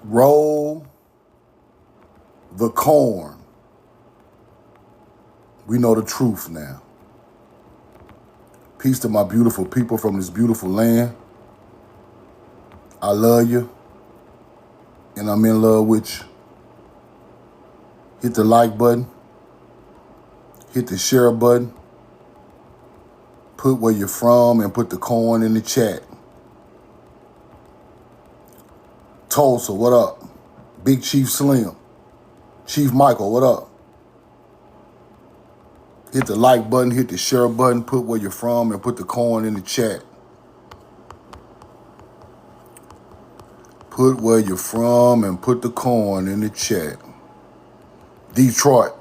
Roll the corn. We know the truth now. Peace to my beautiful people from this beautiful land. I love you, and I'm in love with you. Hit the like button. Hit the share button. Put where you're from and put the corn in the chat. Tulsa, what up? Big Chief Slim. Chief Michael, what up? Hit the like button, hit the share button, put where you're from, and put the corn in the chat. Put where you're from and put the corn in the chat. Detroit.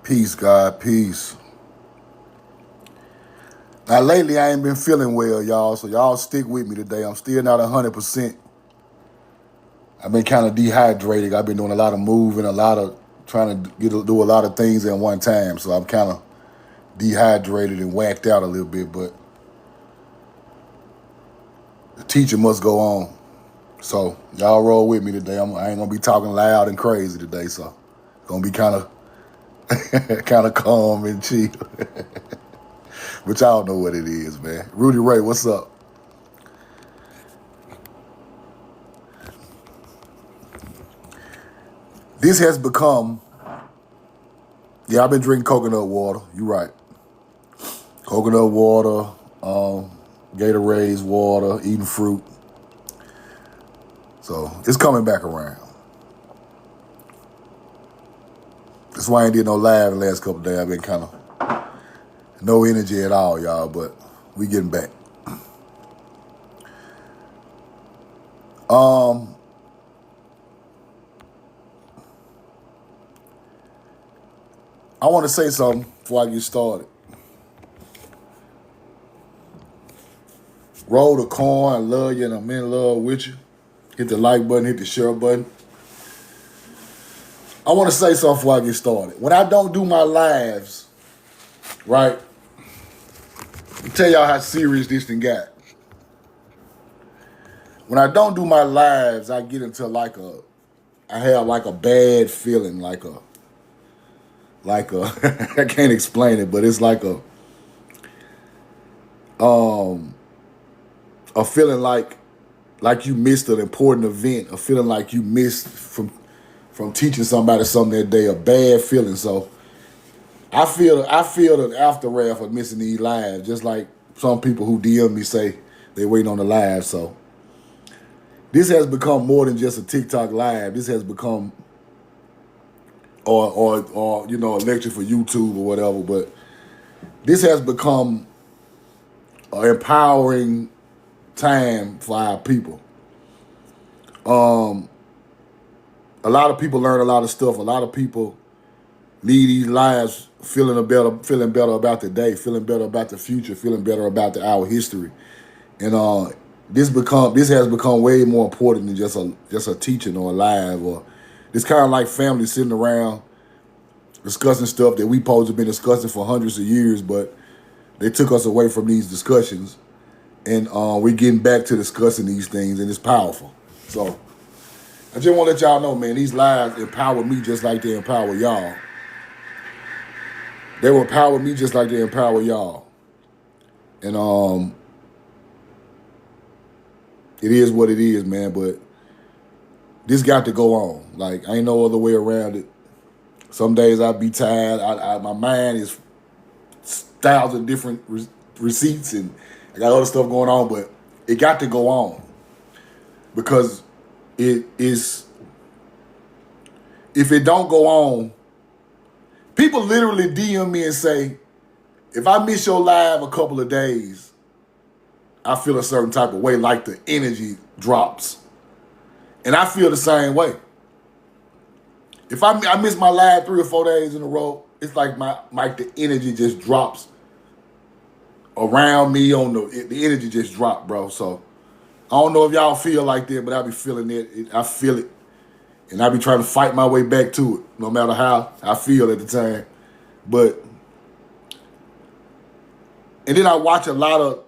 Peace, God, peace. Now, lately, I ain't been feeling well, y'all, so y'all stick with me today. I'm still not 100%. I've been kind of dehydrated. I've been doing a lot of moving, trying to do a lot of things at one time, so I'm kind of dehydrated and whacked out a little bit, but the teacher must go on. So y'all roll with me today. I ain't gonna be talking loud and crazy today, so it's gonna be kind of calm and chill. But y'all know what it is, man. Rudy Ray, what's up? This has become, I've been drinking coconut water. You're right. Coconut water, Gatorade's water, eating fruit. So it's coming back around. That's why I ain't did no live the last couple of days. I've been kind of no energy at all, y'all, but we getting back. I want to say something before I get started. Roll the corn. I love you and I'm in love with you. Hit the like button, hit the share button. I want to say something before I get started. When I don't do my lives, right, I'll tell y'all how serious this thing got. When I don't do my lives, I get into I have like a bad feeling, like a, I can't explain it, but it's like a feeling like you missed an important event, a feeling like you missed from teaching somebody something that day, a bad feeling. So I feel the aftermath of missing these lives, just like some people who DM me say they waiting on the live. So this has become more than just a TikTok live. This has become or a lecture for YouTube or whatever, but this has become an empowering time for our people. A lot of people learn a lot of stuff. A lot of people lead these lives feeling better about the day, feeling better about the future, feeling better about our history. And this has become way more important than just a teaching or a live, or it's kind of like family sitting around discussing stuff that we supposed to have been discussing for hundreds of years, but they took us away from these discussions, and we're getting back to discussing these things, and it's powerful. So I just want to let y'all know, man, these lives empower me just like they empower y'all. They will empower me just like they empower y'all. And it is what it is, man, but this got to go on. Like, ain't no other way around it. Some days I be tired. My mind is thousands of different receipts, and I got other stuff going on, but it got to go on because it is. If it don't go on, people literally DM me and say, if I miss your live a couple of days, I feel a certain type of way, like the energy drops. And I feel the same way. If I miss my live 3 or 4 days in a row, it's like the energy just drops around me. The energy just dropped, bro. So I don't know if y'all feel like that, but I be feeling it. I feel it. And I be trying to fight my way back to it, no matter how I feel at the time. And then I watch a lot of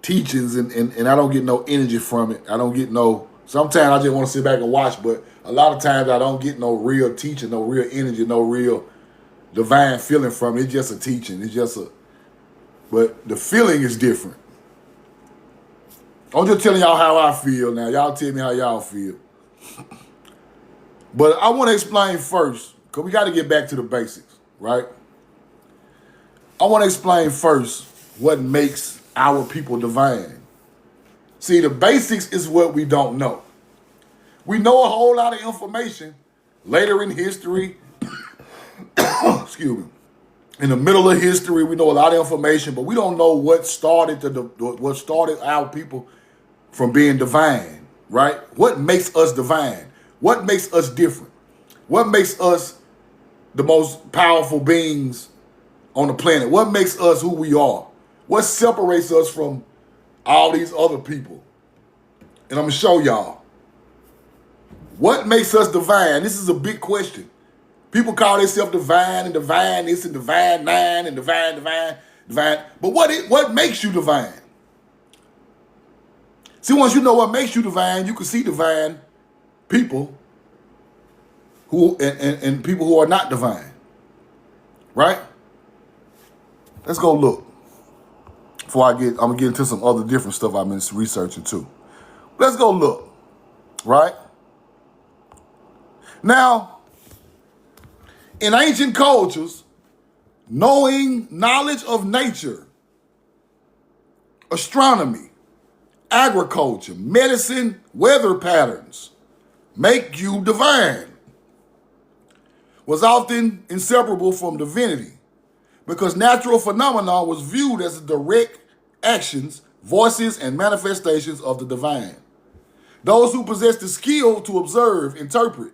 teachings and I don't get no energy from it. I don't get no, sometimes I just want to sit back and watch, but a lot of times I don't get no real teaching, no real energy, no real divine feeling from it. It's just a teaching. It's just a, but the feeling is different. I'm just telling y'all how I feel now. Y'all tell me how y'all feel. But I want to explain first, because we got to get back to the basics, right? I want to explain first what makes our people divine. See, the basics is what we don't know. We know a whole lot of information later in history. Excuse me. In the middle of history, we know a lot of information, but we don't know what started our people from being divine, right? What makes us divine? What makes us different? What makes us the most powerful beings on the planet? What makes us who we are? What separates us from all these other people? And I'm going to show y'all. What makes us divine? This is a big question. People call themselves divine and divine this and divine nine and divine. But what makes you divine? See, once you know what makes you divine, you can see divine people who and people who are not divine. Right? Let's go look. I'm gonna get into some other different stuff I've been researching too. Let's go look. Right? Now, in ancient cultures, knowledge of nature, astronomy, agriculture, medicine, weather patterns make you divine, was often inseparable from divinity because natural phenomena was viewed as direct actions, voices, and manifestations of the divine. Those who possessed the skill to observe, interpret,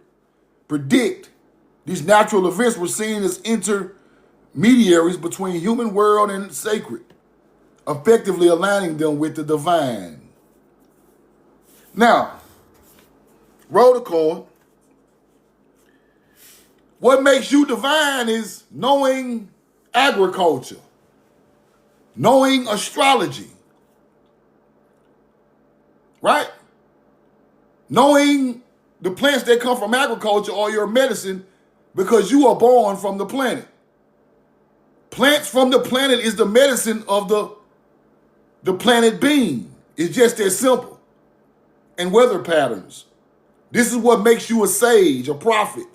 predict these natural events were seen as intermediaries between human world and sacred, effectively aligning them with the divine. Now, roll the coin. What makes you divine is knowing agriculture, knowing astrology, right? Knowing the plants that come from agriculture or your medicine because you are born from the planet. Plants from the planet is the medicine of the planet being. It's just that simple. And weather patterns. This is what makes you a sage, a prophet.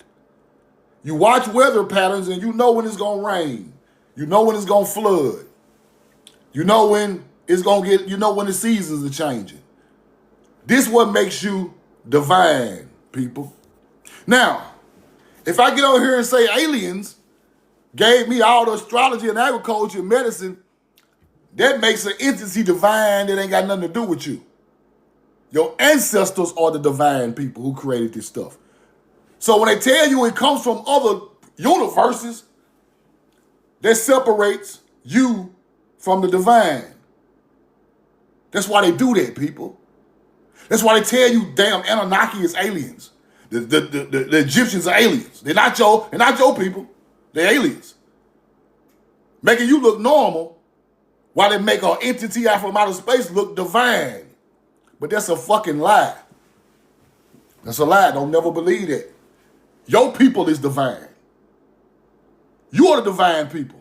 You watch weather patterns and you know when it's going to rain. You know when it's going to flood. You know when it's going to you know when the seasons are changing. This is what makes you divine, people. Now, if I get over here and say aliens gave me all the astrology and agriculture and medicine, that makes an entity divine that ain't got nothing to do with you. Your ancestors are the divine people who created this stuff. So when they tell you it comes from other universes, that separates you from the divine. That's why they do that, people. That's why they tell you damn Anunnaki is aliens. The Egyptians are aliens. They're not your people. They're aliens. Making you look normal while they make an entity out from outer space look divine. But that's a fucking lie. That's a lie. Don't never believe that. Your people is divine. You are the divine people.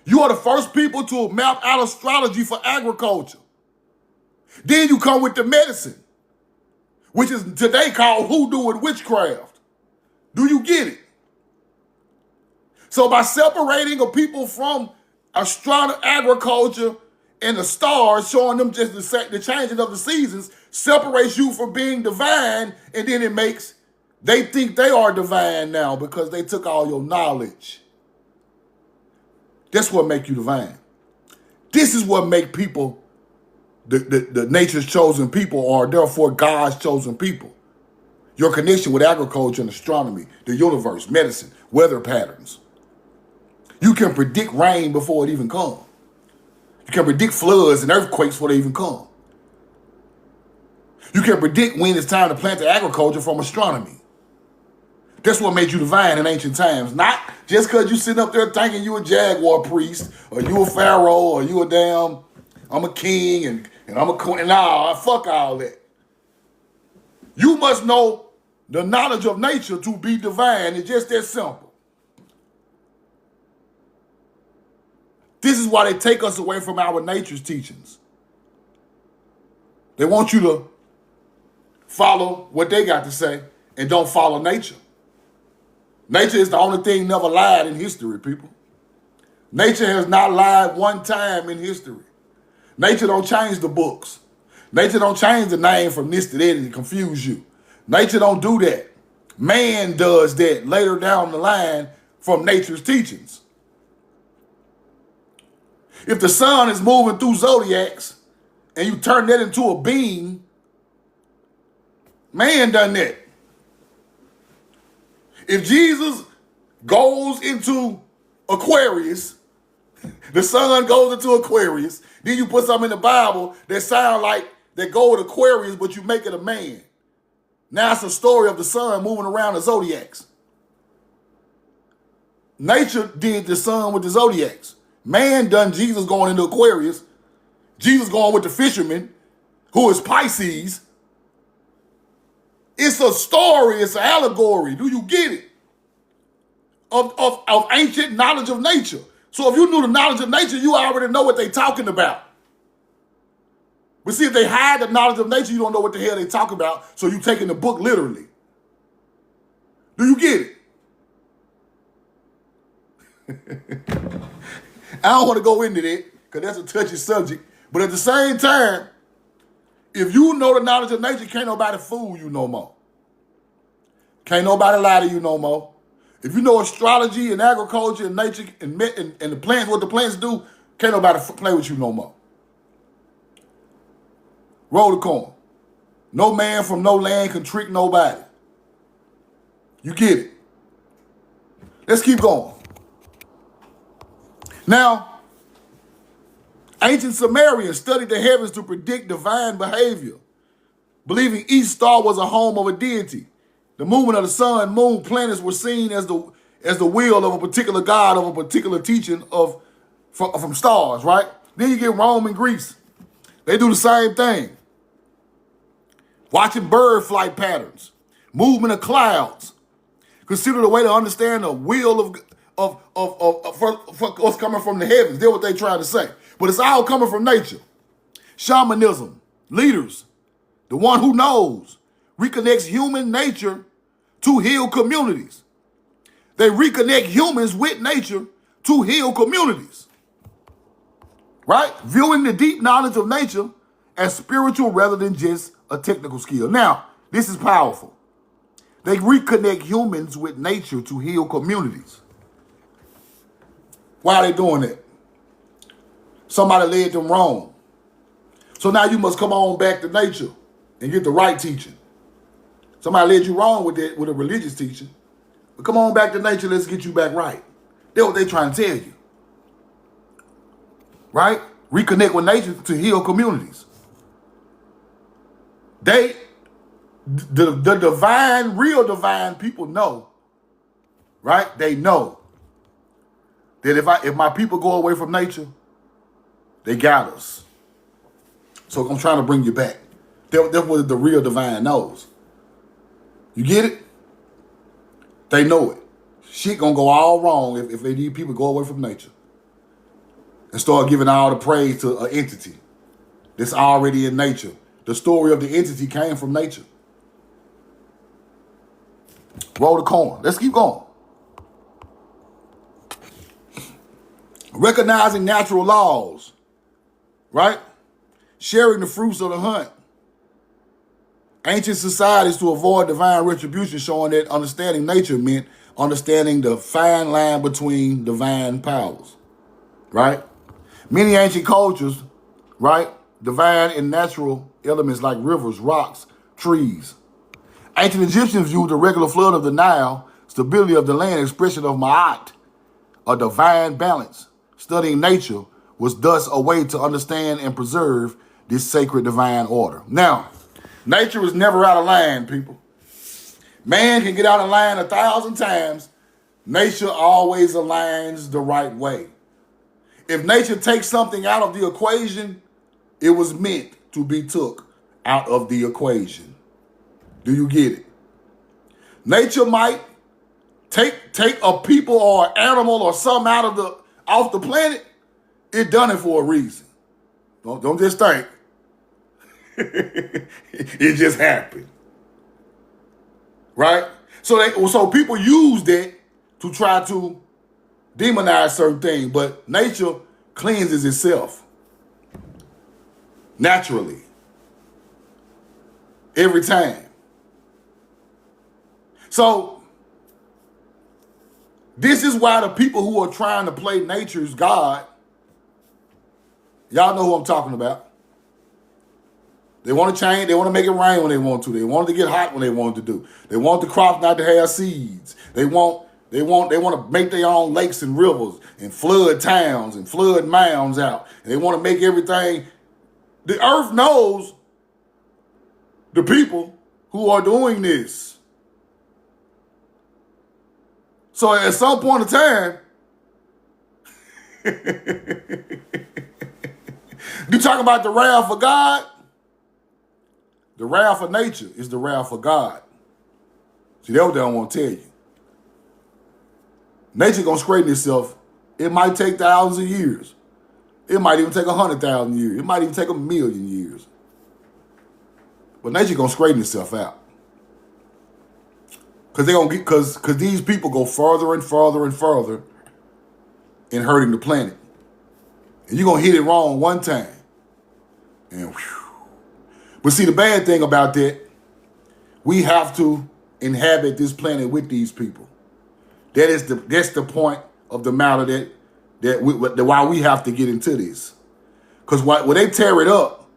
You are the first people to map out astrology for agriculture. Then you come with the medicine, which is today called hoodoo and witchcraft. Do you get it? So by separating a people from agriculture and the stars, showing them just the changing of the seasons, separates you from being divine, and then they think they are divine now because they took all your knowledge. That's what make you divine. This is what make people the nature's chosen people, or therefore God's chosen people. Your connection with agriculture and astronomy, the universe, medicine, weather patterns. You can predict rain before it even comes. You can predict floods and earthquakes before they even come. You can predict when it's time to plant the agriculture from astronomy. That's what made you divine in ancient times. Not just because you sitting up there thinking you a jaguar priest, or you a pharaoh, or you a damn I'm a king and I'm a queen. Nah, fuck all that. You must know the knowledge of nature to be divine. It's just that simple. This is why they take us away from our nature's teachings. They want you to follow what they got to say and don't follow nature. Nature is the only thing never lied in history, people. Nature has not lied one time in history. Nature don't change the books. Nature don't change the name from this to that and confuse you. Nature don't do that. Man does that later down the line from nature's teachings. If the sun is moving through zodiacs and you turn that into a being, man done that. If Jesus goes into Aquarius, the sun goes into Aquarius, then you put something in the Bible that sound like that go with Aquarius, but you make it a man. Now it's a story of the sun moving around the zodiacs. Nature did the sun with the zodiacs. Man done Jesus going into Aquarius. Jesus going with the fisherman, who is Pisces. It's a story, it's an allegory. Do you get it? Of ancient knowledge of nature. So if you knew the knowledge of nature, you already know what they're talking about. But see, if they hide the knowledge of nature, you don't know what the hell they talking about, so you taking the book literally. Do you get it? I don't want to go into that, because that's a touchy subject. But at the same time, if you know the knowledge of nature, can't nobody fool you no more. Can't nobody lie to you no more. If you know astrology and agriculture and nature and the plants, what the plants do, can't nobody play with you no more. Roll the coin. No man from no land can trick nobody. You get it. Let's keep going. Now, ancient Sumerians studied the heavens to predict divine behavior, believing each star was a home of a deity. The movement of the sun, moon, planets were seen as the will of a particular god of a particular teaching from stars, right? Then you get Rome and Greece. They do the same thing. Watching bird flight patterns, movement of clouds, considered a way to understand the will for what's coming from the heavens. That's what they're trying to say. But it's all coming from nature. Shamanism, leaders, the one who knows, reconnects human nature to heal communities. They reconnect humans with nature to heal communities. Right? Viewing the deep knowledge of nature as spiritual rather than just a technical skill. Now, this is powerful. They reconnect humans with nature to heal communities. Why are they doing that? Somebody led them wrong. So now you must come on back to nature and get the right teaching. Somebody led you wrong with that, with a religious teaching. But come on back to nature, let's get you back right. That's what they're trying to tell you. Right? Reconnect with nature to heal communities. The divine, real divine people know, right? They know that if my people go away from nature, they got us. So I'm trying to bring you back. That's what the real divine knows. You get it? They know it. Shit gonna go all wrong if they need people to go away from nature and start giving all the praise to an entity that's already in nature. The story of the entity came from nature. Roll the coin. Let's keep going. Recognizing natural laws, right? Sharing the fruits of the hunt. Ancient societies to avoid divine retribution, showing that understanding nature meant understanding the fine line between divine powers, right? Many ancient cultures, right? Divine and natural elements like rivers, rocks, trees. Ancient Egyptians viewed the regular flood of the Nile, stability of the land, expression of Ma'at, a divine balance. Studying nature was thus a way to understand and preserve this sacred divine order. Now, nature is never out of line, people. Man can get out of line 1,000 times. Nature always aligns the right way. If nature takes something out of the equation, it was meant to be took out of the equation. Do you get it? Nature might take a people or an animal or something off the planet. It done it for a reason. Don't just think. It just happened. Right? So people use that to try to demonize certain things, but nature cleanses itself naturally every time. So this is why the people who are trying to play nature's God, y'all know who I'm talking about. They want to change. They want to make it rain when they want to. They want it to get hot when they want it to do. They want the crops not to have seeds. They want to make their own lakes and rivers and flood towns and flood mounds out. And they want to make everything. The earth knows the people who are doing this. So at some point in time, you talk about the wrath of God. The wrath of nature is the wrath of God. See, that's what they don't want to tell you. Nature gonna straighten itself. It might take thousands of years. It might even take 100,000 years. It might even take 1,000,000 years. But nature gonna straighten itself out. Because these people go further and further and further in hurting the planet. And you're gonna hit it wrong one time. And whew. But see, the bad thing about that, we have to inhabit this planet with these people. That's the point of the matter that why we have to get into this. Because when they tear it up,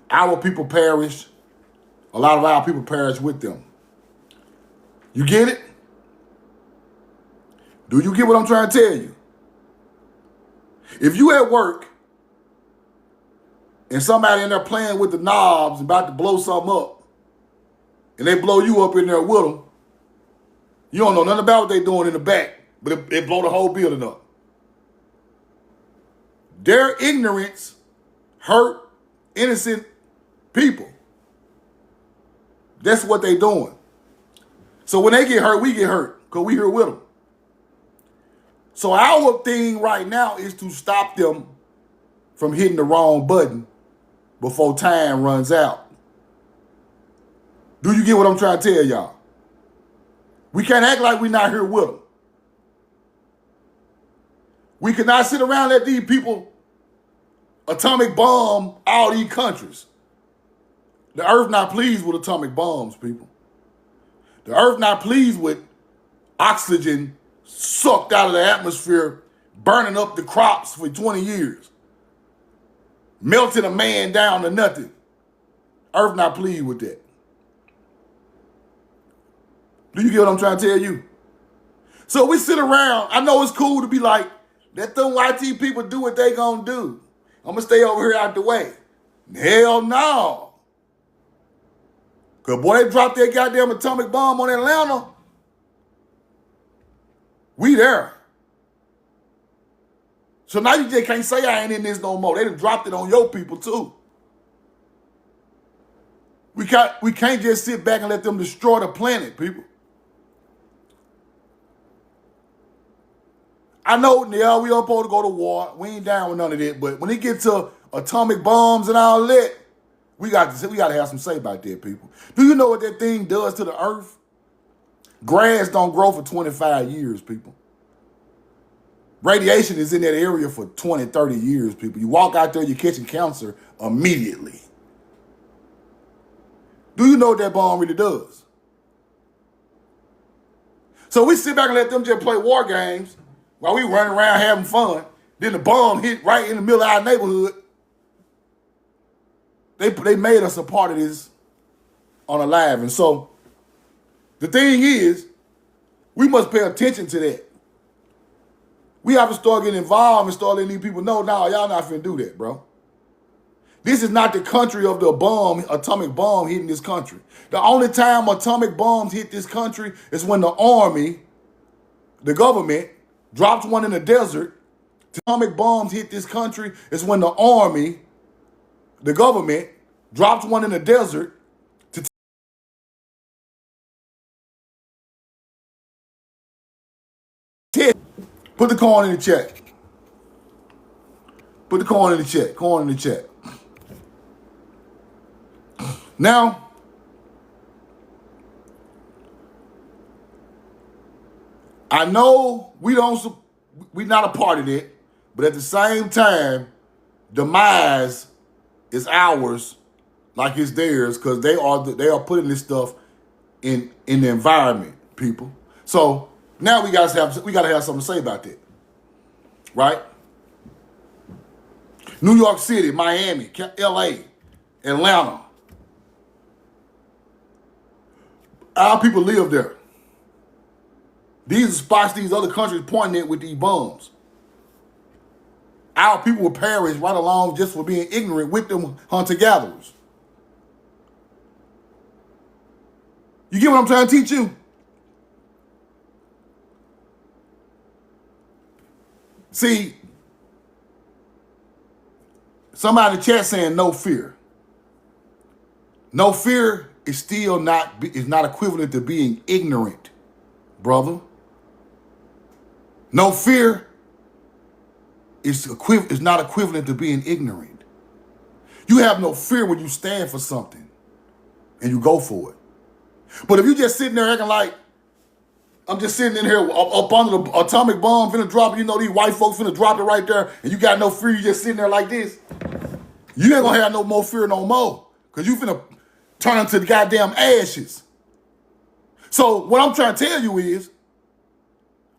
our people perish. A lot of our people perish with them. You get it? Do you get what I'm trying to tell you? If you at work and somebody in there playing with the knobs about to blow something up, and they blow you up in there with them, you don't know nothing about what they're doing in the back, but it blow the whole building up. Their ignorance hurt innocent people. That's what they doing. So when they get hurt, we get hurt because we here with them. So our thing right now is to stop them from hitting the wrong button before time runs out. Do you get what I'm trying to tell y'all? We can't act like we're not here with them. We cannot sit around and let these people atomic bomb all these countries. The earth not pleased with atomic bombs, people. The earth not pleased with oxygen sucked out of the atmosphere, burning up the crops for 20 years. Melting a man down to nothing. Earth not pleased with that. Do you get what I'm trying to tell you? So we sit around. I know it's cool to be like, let them YT people do what they gonna do. I'm gonna stay over here out the way. Hell no. Because boy, they dropped that goddamn atomic bomb on Atlanta. We there. So now you just can't say I ain't in this no more. They done dropped it on your people too. We can't just sit back and let them destroy the planet, people. I know, yeah, we don't supposed to go to war. We ain't down with none of that. But when it gets to atomic bombs and all that, we got to have some say about that, people. Do you know what that thing does to the earth? Grass don't grow for 25 years, people. Radiation is in that area for 20, 30 years, people. You walk out there, you're catching cancer immediately. Do you know what that bomb really does? So we sit back and let them just play war games while we running around having fun. Then the bomb hit right in the middle of our neighborhood. They made us a part of this on Alive. And so the thing is, we must pay attention to that. We have to start getting involved and start letting these people know, no, y'all not finna do that, bro. This is not the country of the atomic bomb hitting this country. The only time atomic bombs hit this country is when the army, the government, drops one in the desert. Atomic bombs hit this country is when the army, the government drops one in the desert to test. Put the coin in the chat. Put the coin in the chat. Coin in the chat. Now, I know we're not a part of it, but at the same time, demise is ours, like it's theirs, because they are putting this stuff in the environment, people. So now we gotta have something to say about that, right? New York City, Miami, LA, Atlanta. Our people live there. These are spots these other countries pointing at with these bombs. Our people will perish right along just for being ignorant with them hunter-gatherers. You get what I'm trying to teach you? See, somebody in the chat saying no fear. No fear is still not equivalent to being ignorant, brother. No fear is not equivalent to being ignorant. You have no fear when you stand for something and you go for it. But if you just sitting there acting like, I'm just sitting in here up under the atomic bomb finna drop it, you know these white folks finna drop it right there, and you got no fear, you just sitting there like this, you ain't gonna have no more fear no more, because you finna turn into the goddamn ashes. So what I'm trying to tell you is,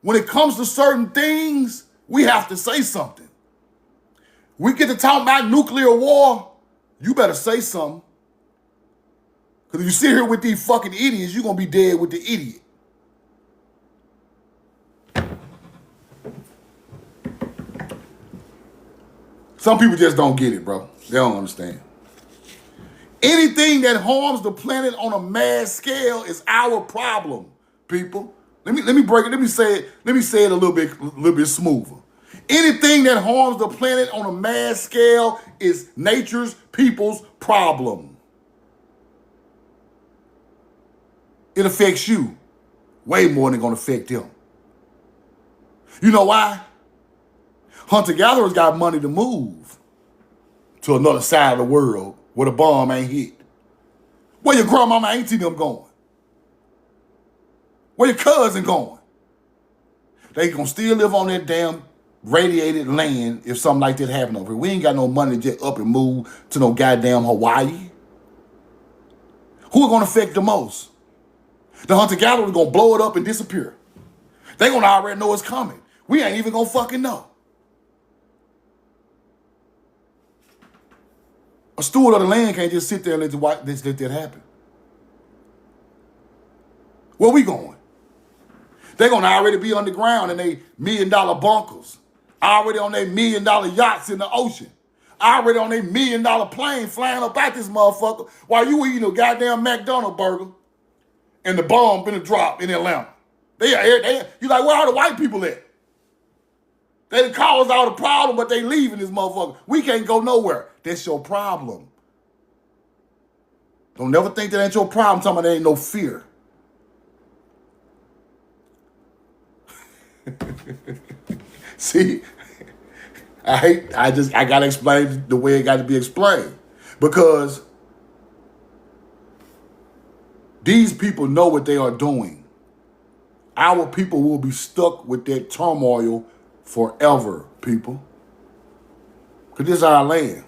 when it comes to certain things, we have to say something. We get to talk about nuclear war, you better say something. Because if you sit here with these fucking idiots, you're going to be dead with the idiot. Some people just don't get it, bro. They don't understand. Anything that harms the planet on a mass scale is our problem, people. Let me break it. Let me say it a little bit smoother. Anything that harms the planet on a mass scale is nature's people's problem. It affects you way more than it's going to affect them. You know why? Hunter-gatherers got money to move to another side of the world where the bomb ain't hit. Where your grandmama ain't see them going. Where your cousin going. They gonna still live on that damn radiated land if something like that happen over here. We ain't got no money to just up and move to no goddamn Hawaii. Who are gonna affect the most? The hunter-gatherers gonna blow it up and disappear. They gonna already know it's coming. We ain't even gonna fucking know. A steward of the land can't just sit there and let that happen. Where we going? They're gonna already be underground in they $1 million bunkers. Already on their $1 million yachts in the ocean. Already on their $1 million plane flying up at this motherfucker while you eating a goddamn McDonald's burger and the bomb been a drop in Atlanta. You like, where are the white people at? They done caused all the problem, but they leaving this motherfucker. We can't go nowhere. That's your problem. Don't never think that ain't your problem. Talking about there ain't no fear. See, I gotta explain the way it got to be explained. Because these people know what they are doing. Our people will be stuck with that turmoil forever, people. Because this is our land.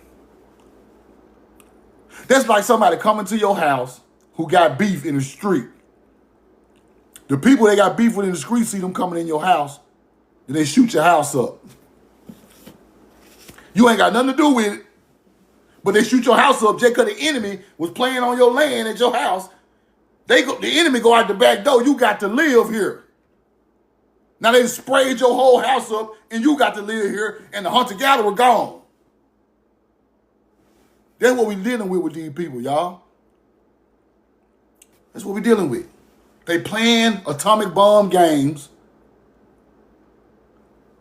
That's like somebody coming to your house who got beef in the street. The people they got beef with in the street see them coming in your house, then they shoot your house up. You ain't got nothing to do with it, but they shoot your house up just because the enemy was playing on your land at your house. The enemy go out the back door. You got to live here. Now they sprayed your whole house up and you got to live here and the hunter-gatherer gone. That's what we dealing with these people, y'all. That's what we dealing with. They playing atomic bomb games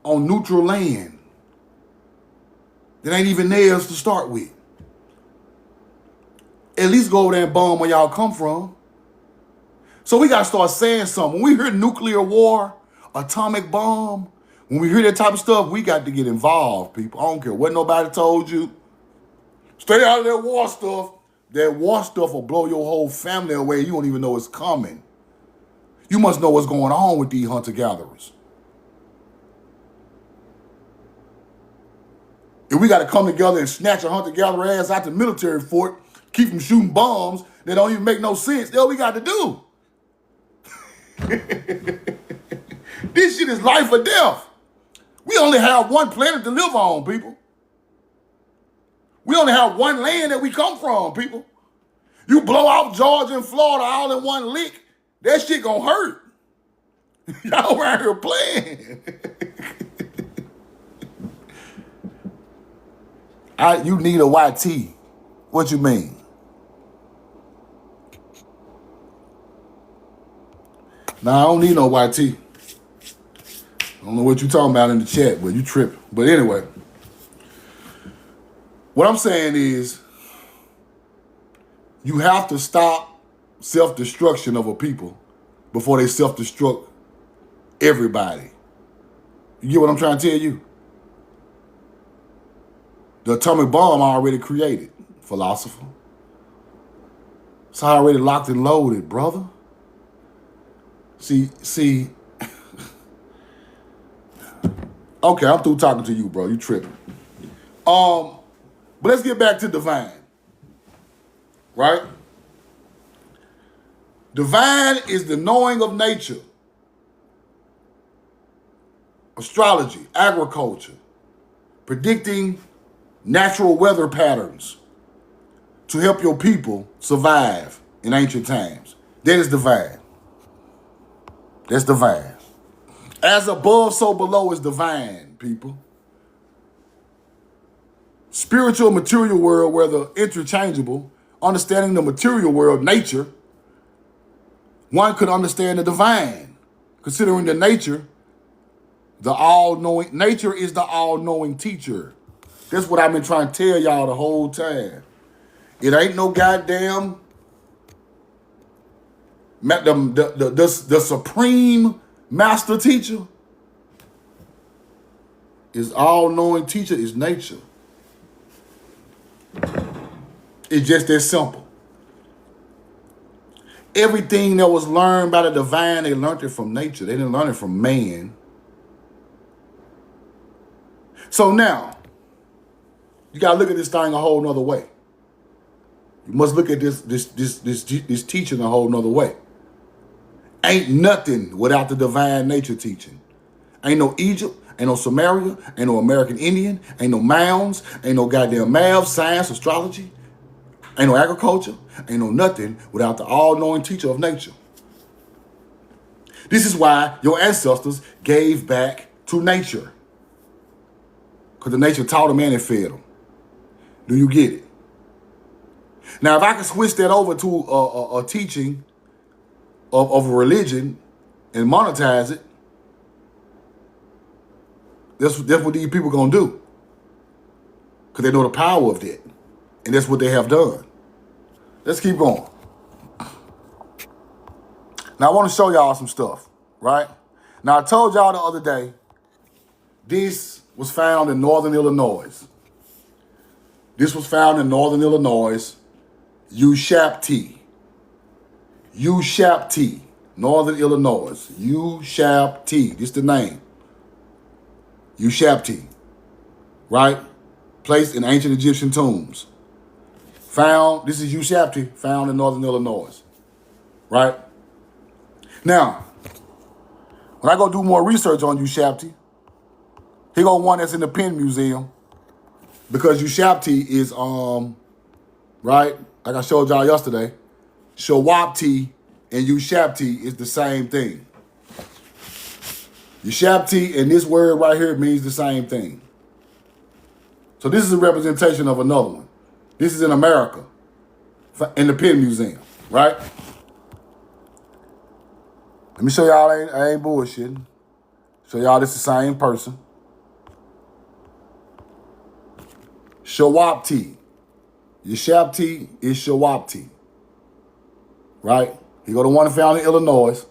on neutral land that ain't even theirs to start with. at least go over there and bomb where y'all come from. So we got to start saying something. When we hear nuclear war, atomic bomb, when we hear that type of stuff, we got to get involved, people. I don't care what nobody told you. Stay out of that war stuff. That war stuff will blow your whole family away. You don't even know it's coming. You must know what's going on with these hunter-gatherers. If we got to come together and snatch a hunter-gatherer ass out the military fort, keep them shooting bombs that don't even make no sense, that's all we got to do. This shit is life or death. We only have one planet to live on, people. We only have one land that we come from, people. You blow out Georgia and Florida all in one lick, that shit gonna hurt. Y'all around here playing. You need a YT. What you mean? Nah, I don't need no YT. I don't know what you talking about in the chat, but you tripping. But anyway, what I'm saying is you have to stop self-destruction of a people before they self-destruct everybody. You get what I'm trying to tell you? The atomic bomb already created, philosopher. It's already locked and loaded, brother. See. Okay, I'm through talking to you, bro. You tripping. But let's get back to divine. Right? Divine is the knowing of nature. Astrology, agriculture, predicting natural weather patterns to help your people survive in ancient times. That is divine. That's divine. As above, so below is divine, people. Spiritual material world, whether interchangeable, understanding the material world, nature, one could understand the divine, considering the nature, the all-knowing. Nature is the all-knowing teacher. That's what I've been trying to tell y'all the whole time. It ain't no goddamn the supreme master teacher is all-knowing teacher is nature. It's just that simple. Everything that was learned by the divine, they learned it from nature. They didn't learn it from man. So now, you gotta look at this thing a whole nother way. You must look at this teaching a whole nother way. Ain't nothing without the divine nature teaching. Ain't no Egypt, ain't no Samaria, ain't no American Indian, ain't no Mounds, ain't no goddamn math, science, astrology, ain't no agriculture, ain't no nothing without the all-knowing teacher of nature. This is why your ancestors gave back to nature. Because the nature taught them and it fed them. Do you get it? Now, if I can switch that over to a teaching of a religion and monetize it, that's what these people gonna do. Because they know the power of that. And that's what they have done. Let's keep going. Now, I want to show y'all some stuff, right? Now, I told y'all the other day, this was found in northern Illinois. This was found in northern Illinois, Ushapti. Ushapti, northern Illinois. Ushapti, this is the name. Ushapti, right? Placed in ancient Egyptian tombs. Found, this is Ushapti, found in northern Illinois, right? Now, when I go do more research on Ushapti, here go one that's in the Penn Museum, because Ushapti is, right, like I showed y'all yesterday, Shawapti and Ushapti is the same thing. Ushapti and this word right here means the same thing. So this is a representation of another one. This is in America, in the Penn Museum, right? Let me show y'all, I ain't bullshitting. Show y'all this is the same person. Shawapti. Your Shabti is Shawapti, right? You go to one found in Illinois.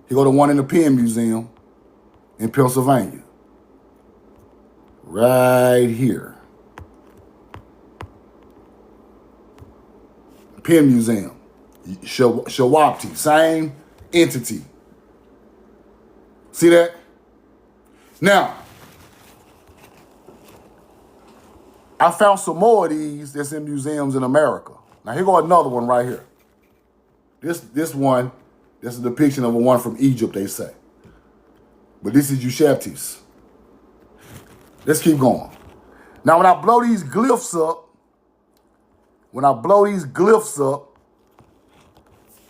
You go to one in the Penn Museum in Pennsylvania. Right here. Penn Museum. Shawapti, same entity. See that? Now, I found some more of these that's in museums in America. Now here go another one right here. This one, this is a depiction of a one from Egypt, they say. But this is Ushabtis. Let's keep going. Now when I blow these glyphs up,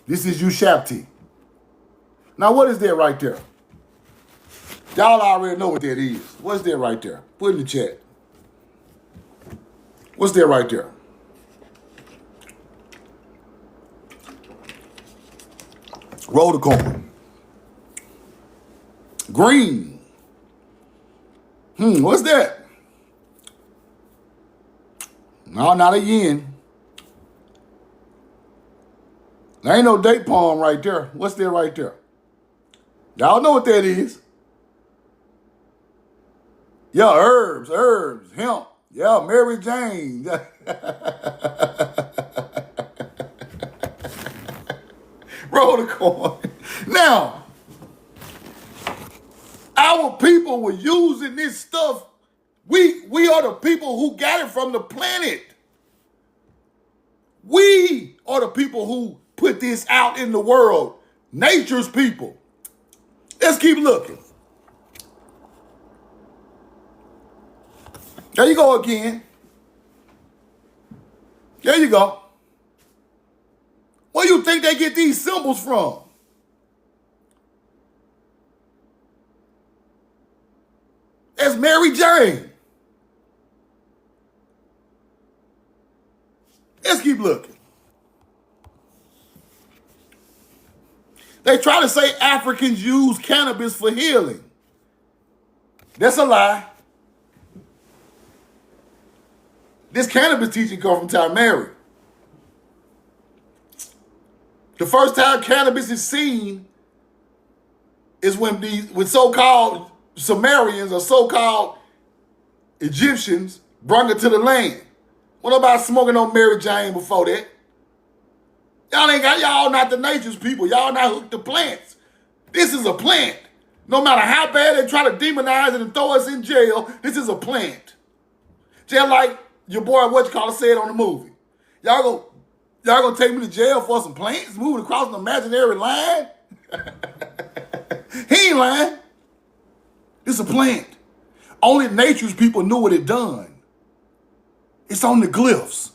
this is Ushabti. Now what is that right there? Y'all already know what that is. What's that right there? Put in the chat. What's that right there? Roll the coin. Green. What's that? No, not a yen. There ain't no date palm right there. What's that right there? Y'all know what that is. Yeah, herbs, hemp. Yeah, Mary Jane. Roll the coin. Now, our people were using this stuff. We are the people who got it from the planet. We are the people who put this out in the world. Nature's people. Let's keep looking. There you go again. There you go. Where do you think they get these symbols from? That's Mary Jane. Let's keep looking. They try to say Africans use cannabis for healing. That's a lie. This cannabis teaching comes from Time. The first time cannabis is seen is when so-called Sumerians or so-called Egyptians brought it to the land. What about smoking on Mary Jane before that? Y'all not the nature's people. Y'all not hooked to plants. This is a plant. No matter how bad they try to demonize it and throw us in jail, this is a plant. Just like your boy said on the movie. Y'all gonna take me to jail for some plants moving across an imaginary line? He ain't lying. It's a plant. Only nature's people knew what it done. It's on the glyphs.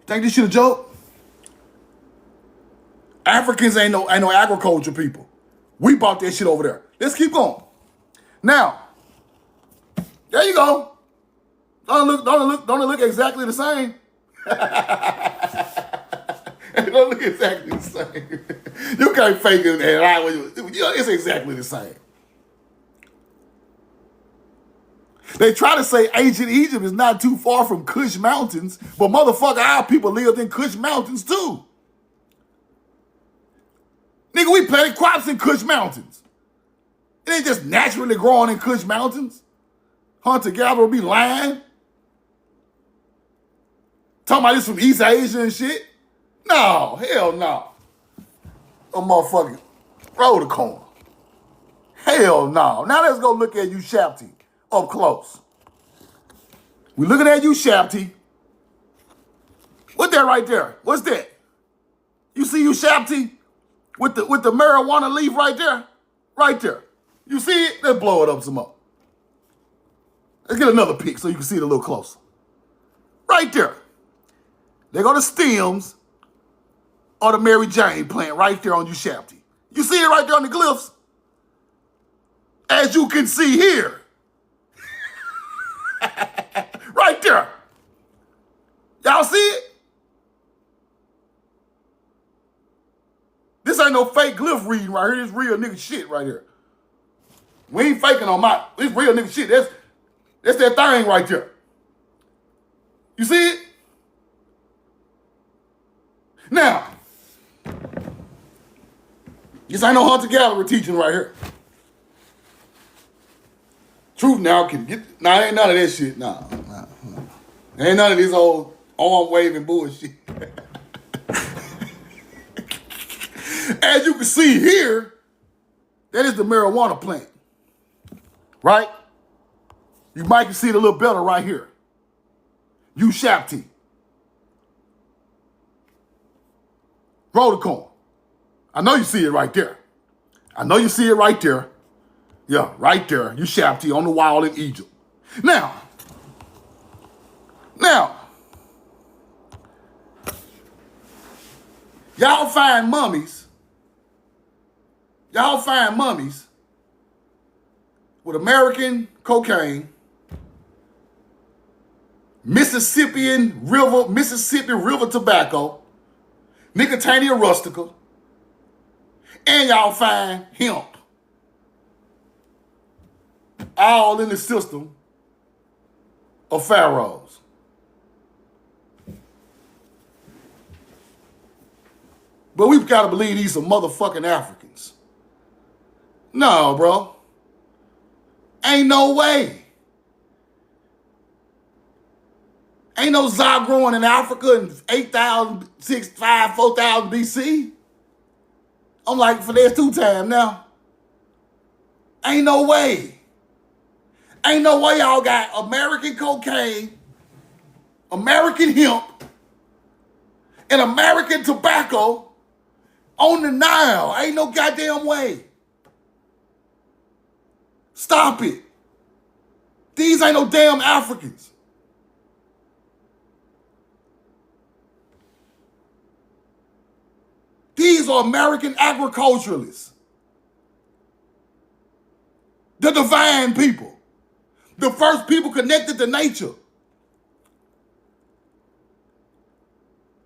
Think this shit a joke? Africans ain't no agriculture people. We bought that shit over there. Let's keep going. Now, there you go. Don't it look exactly the same? It don't look exactly the same. You can't fake it and lie when it's exactly the same. They try to say ancient Egypt is not too far from Kush Mountains, but motherfucker, our people lived in Kush Mountains too. Nigga, we planted crops in Kush Mountains. It ain't just naturally growing in Kush Mountains. Hunter-gatherer be lying. Talking about this from East Asia and shit. No, hell no. Oh, motherfucker, roll the corner. Hell no. Now let's go look at Ushabti up close. We looking at Ushabti. What's that right there? What's that? You see Ushabti with the marijuana leaf right there? Right there. You see it? Let's blow it up some more. Let's get another pic so you can see it a little closer. Right there. They go to stems or the Mary Jane plant right there on Ushabti. You see it right there on the glyphs? As you can see here. Right there. Y'all see it? This ain't no fake glyph reading right here. This real nigga shit right here. We ain't faking on this real nigga shit. That's that thing right there. You see it? Now, this ain't no hunter-gatherer teaching right here. Truth now can get, nah, ain't none of that shit. Nah. Ain't none of this old arm-waving bullshit. As you can see here, that is the marijuana plant, right? You might can see it a little better right here. Ushapti. Roll the corn. I know you see it right there. I know you see it right there. Yeah, right there. Ushapti on the wall in Egypt. Now, y'all find mummies. Y'all find mummies with American cocaine, Mississippi River tobacco, Nicotiana rustica, and y'all find hemp. All in the system of pharaohs. But we've got to believe these are motherfucking Africans. No, bro. Ain't no way. Ain't no za growing in Africa in 8,000, 6,500, 4,000 BC. I'm like, for there's 2 times now. Ain't no way. Ain't no way y'all got American cocaine, American hemp, and American tobacco on the Nile. Ain't no goddamn way. Stop it. These ain't no damn Africans. These are American agriculturalists. The divine people. The first people connected to nature.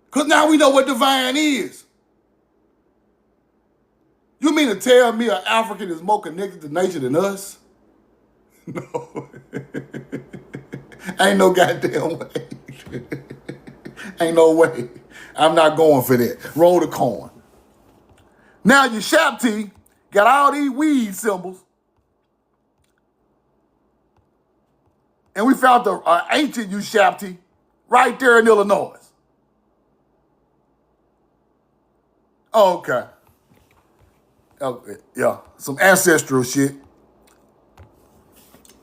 Because now we know what divine is. You mean to tell me an African is more connected to nature than us? No. Ain't no goddamn way. Ain't no way. I'm not going for that. Roll the corn. Now your Shapti got all these weed symbols. And we found the ancient Ushapti right there in Illinois. Okay. Yeah, some ancestral shit.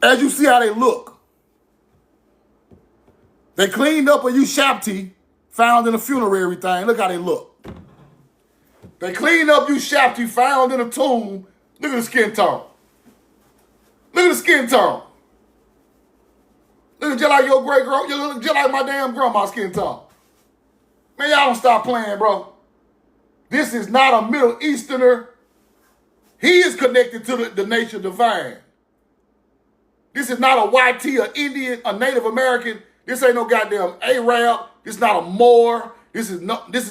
As you see how they look. They cleaned up a Ushapti found in a funerary thing. Look how they look. They cleaned up Ushapti found in a tomb. Look at the skin tone. Look at the skin tone. Look just like your great grandma. You look just like my damn grandma's skin tone. Man, y'all don't stop playing, bro. This is not a Middle Easterner. He is connected to the nature divine. This is not a YT, a Indian, a Native American. This ain't no goddamn Arab. This is not a Moor. This is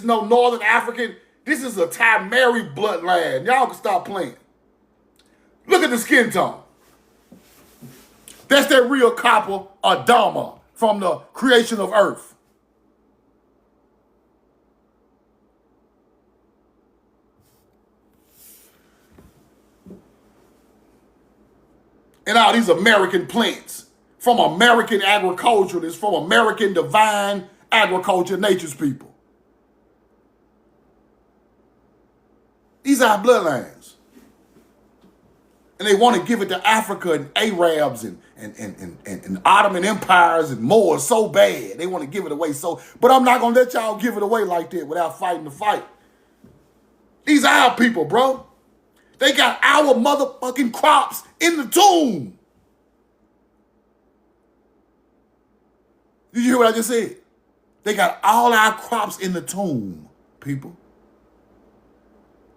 no Northern African. This is a Tamari bloodline. Y'all can stop playing. Look at the skin tone. That's that real copper Adama from the creation of earth. And all these American plants from American agriculturalists, from American divine agriculture, nature's people. These are our bloodlines. And they want to give it to Africa and Arabs and Ottoman empires and Moors so bad. They want to give it away so, but I'm not going to let y'all give it away like that without fighting the fight. These are our people, bro. They got our motherfucking crops in the tomb. Did you hear what I just said? They got all our crops in the tomb, people.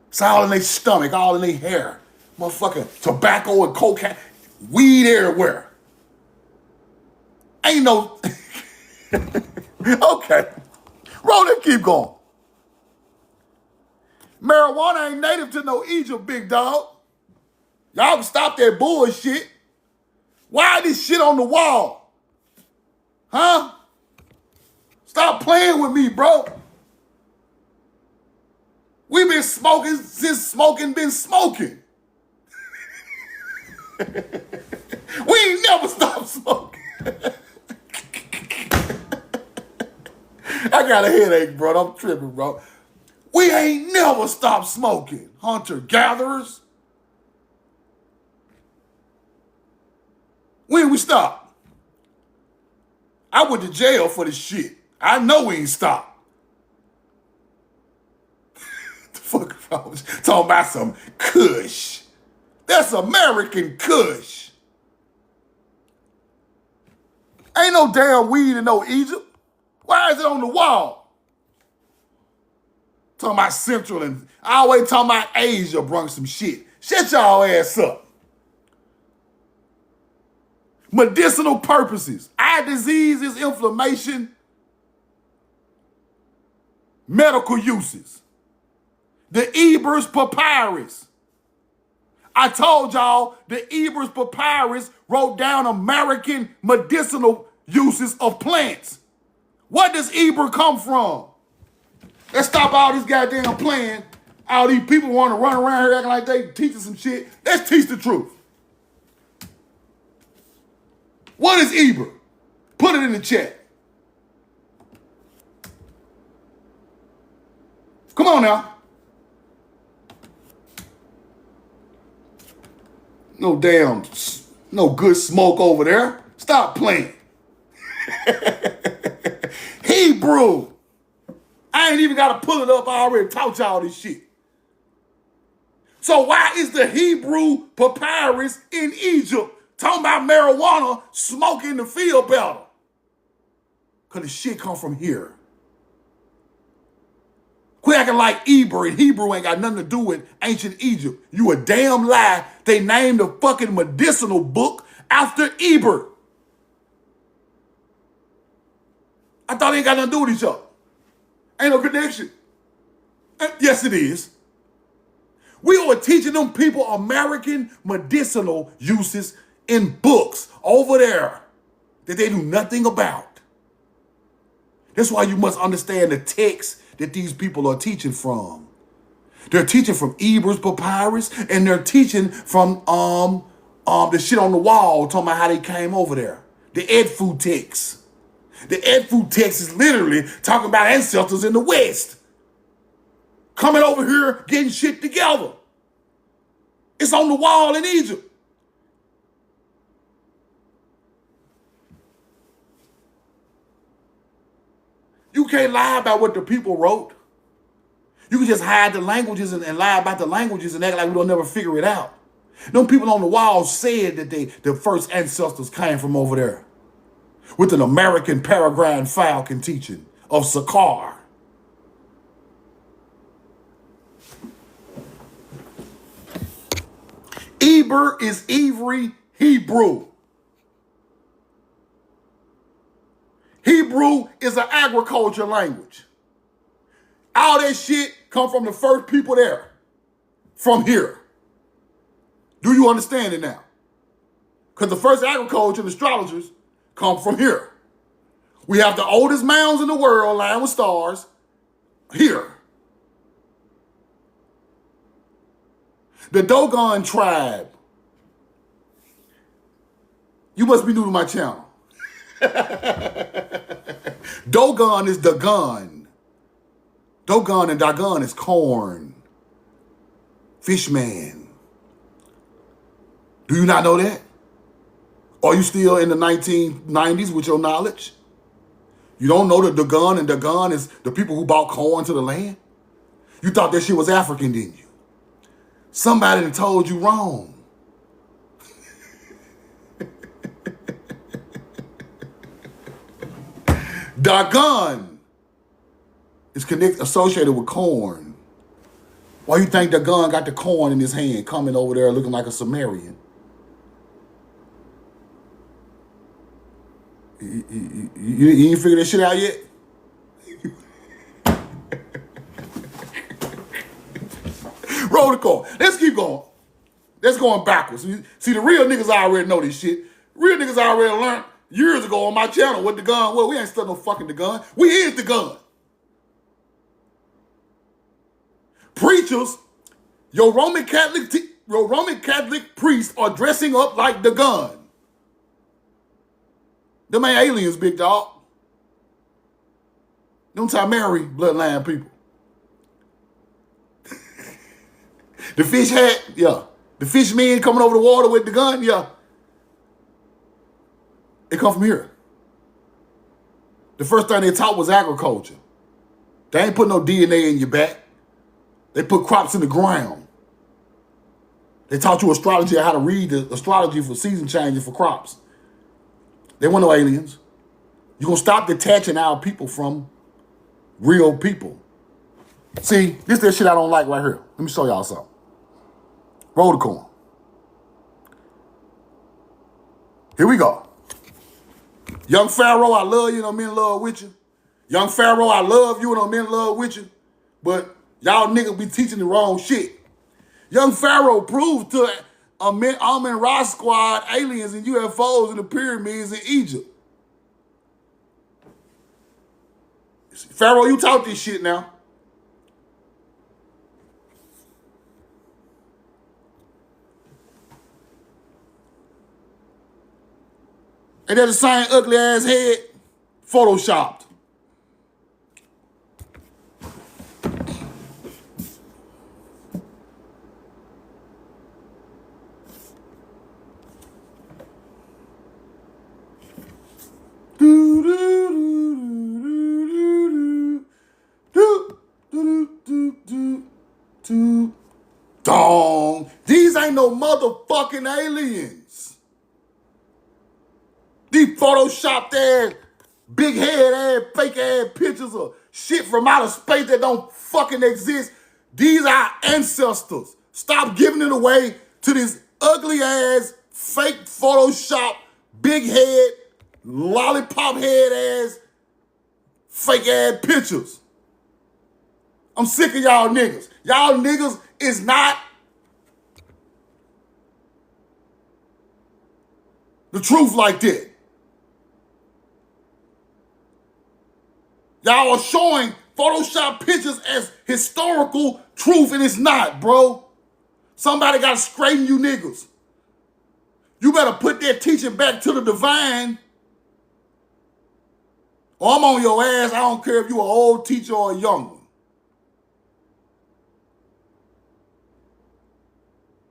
It's all in their stomach, all in their hair. Motherfucking tobacco and cocaine. Weed everywhere. Ain't no... Okay. Roll it, keep going. Marijuana ain't native to no Egypt, big dog. Y'all can stop that bullshit. Why this shit on the wall? Huh? Stop playing with me, bro. We've been smoking since smoking been smoking. We ain't never stopped smoking. I got a headache, bro. I'm tripping, bro. We ain't never stopped smoking. Hunter-gatherers. When we stop? I went to jail for this shit. I know we ain't stopped. The fuck I was talking about some Kush. That's American Kush. Ain't no damn weed in no Egypt. Why is it on the wall? Talking about Central and I always talking about Asia brung some shit. Shut y'all ass up. Medicinal purposes. Eye diseases, inflammation, medical uses. The Ebers Papyrus. I told y'all the Ebers Papyrus wrote down American medicinal uses of plants. Where does Eber come from? Let's stop all this goddamn playing. All these people want to run around here acting like they teaching some shit. Let's teach the truth. What is Eber? Put it in the chat. Come on now. No good smoke over there. Stop playing. Hebrew. I ain't even got to pull it up. I already taught y'all this shit. So why is the Hebrew papyrus in Egypt talking about marijuana smoking in the field better? Because the shit come from here. Quit acting like Eber and Hebrew ain't got nothing to do with ancient Egypt. You a damn lie. They named the fucking medicinal book after Eber. I thought they ain't got nothing to do with each other. Ain't no connection. Yes, it is. We were teaching them people American medicinal uses in books over there that they knew nothing about. That's why you must understand the text that these people are teaching from. They're teaching from Eber's Papyrus, and they're teaching from the shit on the wall, talking about how they came over there. The Edfu text. The Edfu text is literally talking about ancestors in the West. Coming over here, getting shit together. It's on the wall in Egypt. You can't lie about what the people wrote. You can just hide the languages and lie about the languages and act like we don't never figure it out. Them people on the wall said that the first ancestors came from over there with an American Peregrine Falcon teaching of Sakar. Eber is Ivri Hebrew. Hebrew is an agriculture language. All that shit come from the first people there, from here. Do you understand it now? Because the first agriculture and astrologers come from here. We have the oldest mounds in the world, lined with stars, here. The Dogon tribe. You must be new to my channel. Dogon is Dagon. Dogon and Dagon is corn. Fishman. Do you not know that? Are you still in the 1990s with your knowledge? You don't know that Dagon and Dagon is the people who brought corn to the land? You thought that shit was African, didn't you? Somebody done told you wrong. Dagon is associated with corn. Why you think Dagon got the corn in his hand coming over there looking like a Sumerian? You ain't figured that shit out yet? Roll the call. Let's keep going. Let's going backwards. See, the real niggas already know this shit. Real niggas already learned years ago on my channel what the gun was. We ain't studying no fucking the gun. We is the gun. Preachers, your Roman Catholic priests are dressing up like the gun. Them ain't aliens, big dog. Them Tamari bloodline people. The fish hat, yeah. The fish men coming over the water with the gun, yeah. It come from here. The first thing they taught was agriculture. They ain't put no DNA in your back. They put crops in the ground. They taught you astrology, how to read the astrology for season changes for crops. They weren't no aliens. You're going to stop detaching our people from real people. See, this is that shit I don't like right here. Let me show y'all something. Roll the coin. Here we go. Young Pharaoh, I love you and I'm in love with you. Young Pharaoh, I love you and I'm in love with you. But y'all niggas be teaching the wrong shit. Young Pharaoh proved to Amen Ra Squad aliens and UFOs in the pyramids in Egypt. Pharaoh, you taught this shit now. And that's the same ugly ass head photoshopped. Dong. These ain't no motherfucking aliens. These photoshopped ass, big head ass, fake ass pictures of shit from outer space that don't fucking exist. These are ancestors. Stop giving it away to this ugly ass, fake Photoshop, big head, lollipop head ass, fake ass pictures. I'm sick of y'all niggas. Y'all niggas is not the truth like that. Y'all are showing Photoshop pictures as historical truth, and it's not, bro. Somebody got to straighten you niggas. You better put that teaching back to the divine, or I'm on your ass. I don't care if you an old teacher or a young one.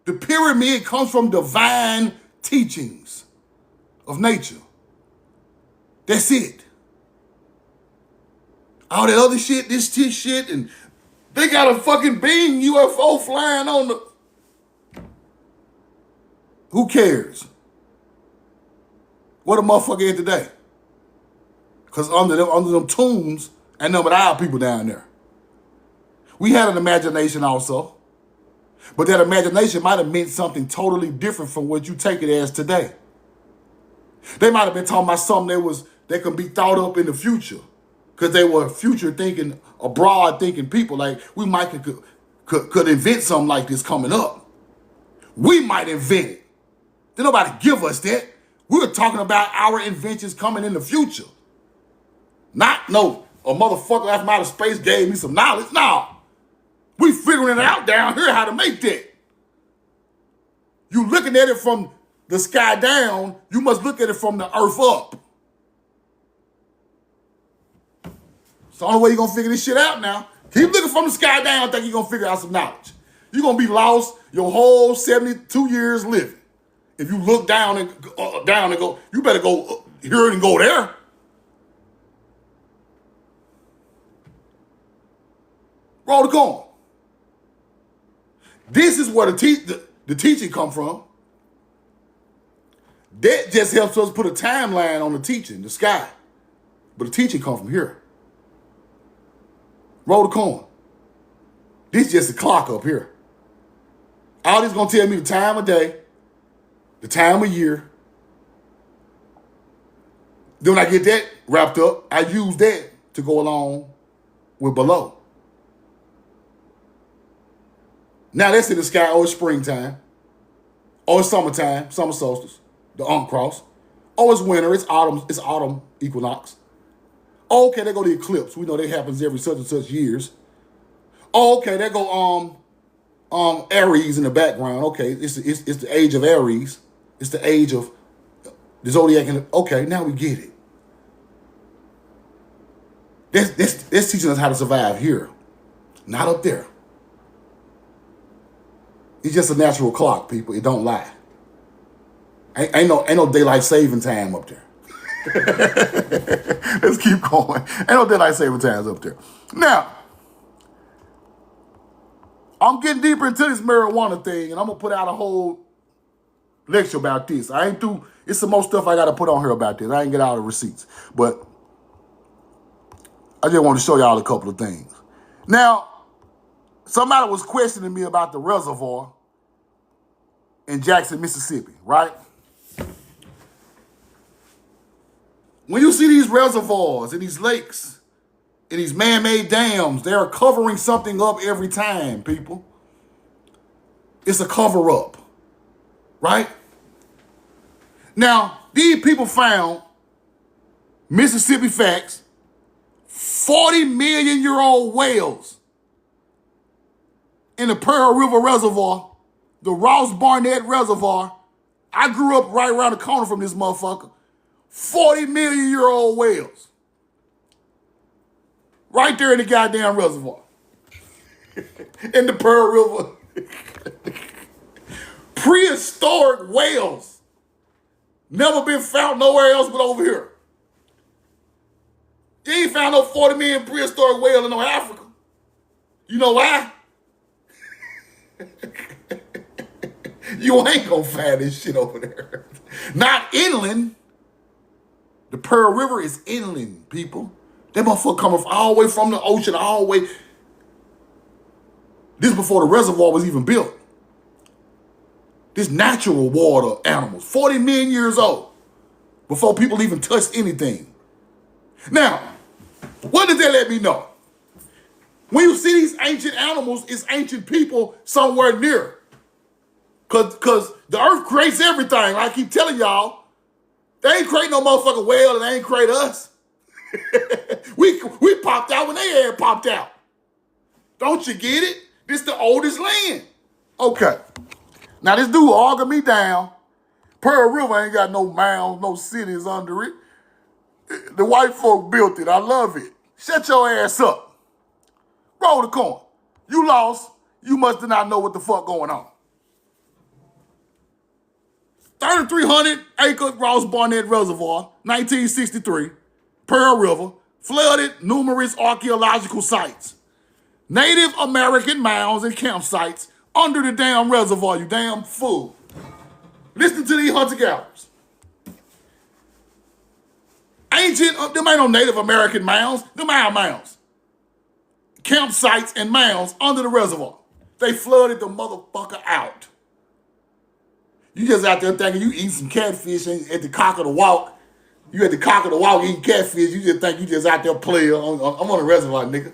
The pyramid comes from divine teachings of nature. That's it. All that other shit, this shit, and they got a fucking being UFO flying on the... Who cares? What a motherfucker is today? Because under them tombs, ain't nothing but our people down there. We had an imagination also. But that imagination might have meant something totally different from what you take it as today. They might have been talking about something that could be thought up in the future. Because they were future thinking, abroad thinking people. Like, we might could invent something like this coming up. We might invent it. Did nobody give us that? We were talking about our inventions coming in the future. Not, a motherfucker out from outer space gave me some knowledge. No. We figuring it out down here how to make that. You looking at it from the sky down, you must look at it from the earth up. It's the only way you're going to figure this shit out now. Keep looking from the sky down, think you're going to figure out some knowledge. You're going to be lost your whole 72 years living. If you look down and go, you better go here and go there. Roll the coin. This is where the teaching come from. That just helps us put a timeline on the teaching, the sky. But the teaching come from here. Roll the coin. This is just the clock up here. All this gonna tell me the time of day, the time of year. Then when I get that wrapped up, I use that to go along with below. Now that's in the sky, or it's springtime, or it's summertime, summer solstice, the cross, Oh, it's winter. It's autumn. It's autumn equinox. Oh, okay, there go the eclipse. We know that happens every such and such years. Oh, okay, there go Aries in the background. Okay, it's the age of Aries. It's the age of the zodiac. Okay, now we get it. That's teaching us how to survive here, not up there. It's just a natural clock, people. It don't lie. Ain't no daylight saving time up there. Let's keep going. Ain't no daylight saving times up there. Now, I'm getting deeper into this marijuana thing, and I'm gonna put out a whole lecture about this. I ain't through. It's some more stuff I gotta put on here about this. I ain't get all the receipts, but I just want to show y'all a couple of things. Now, somebody was questioning me about the reservoir in Jackson, Mississippi, right? When you see these reservoirs and these lakes and these man-made dams, they are covering something up every time, people. It's a cover-up, right? Now, these people found Mississippi facts, 40-million-year-old whales in the Pearl River Reservoir, the Ross Barnett Reservoir. I grew up right around the corner from this motherfucker. 40-million-year-old whales. Right there in the goddamn reservoir. In the Pearl River. Prehistoric whales. Never been found nowhere else but over here. You ain't found no 40 million prehistoric whale in no Africa. You know why? You ain't gonna find this shit over there. Not inland. The Pearl River is inland, people. That motherfucker coming all the way from the ocean, all the way. This is before the reservoir was even built. This natural water animals, 40 million years old, before people even touched anything. Now, what does that let me know? When you see these ancient animals, it's ancient people somewhere near. Because the earth creates everything. I keep telling y'all, they ain't create no motherfucking whale and they ain't create us. we popped out when they had popped out. Don't you get it? This the oldest land. Okay. Now this dude arguing me down. Pearl River ain't got no mounds, no cities under it. The white folk built it. I love it. Shut your ass up. Roll the coin. You lost. You must not know what the fuck going on. 3,300 acre Ross Barnett Reservoir, 1963, Pearl River, flooded numerous archaeological sites. Native American mounds and campsites under the damn reservoir, you damn fool. Listen to these hunter-gatherers. Ancient, them ain't no Native American mounds, them our mounds. Campsites and mounds under the reservoir. They flooded the motherfucker out. You just out there thinking you eat some catfish at the cock of the walk. You at the cock of the walk eating catfish. You just think you just out there playing. I'm on the reservoir, nigga.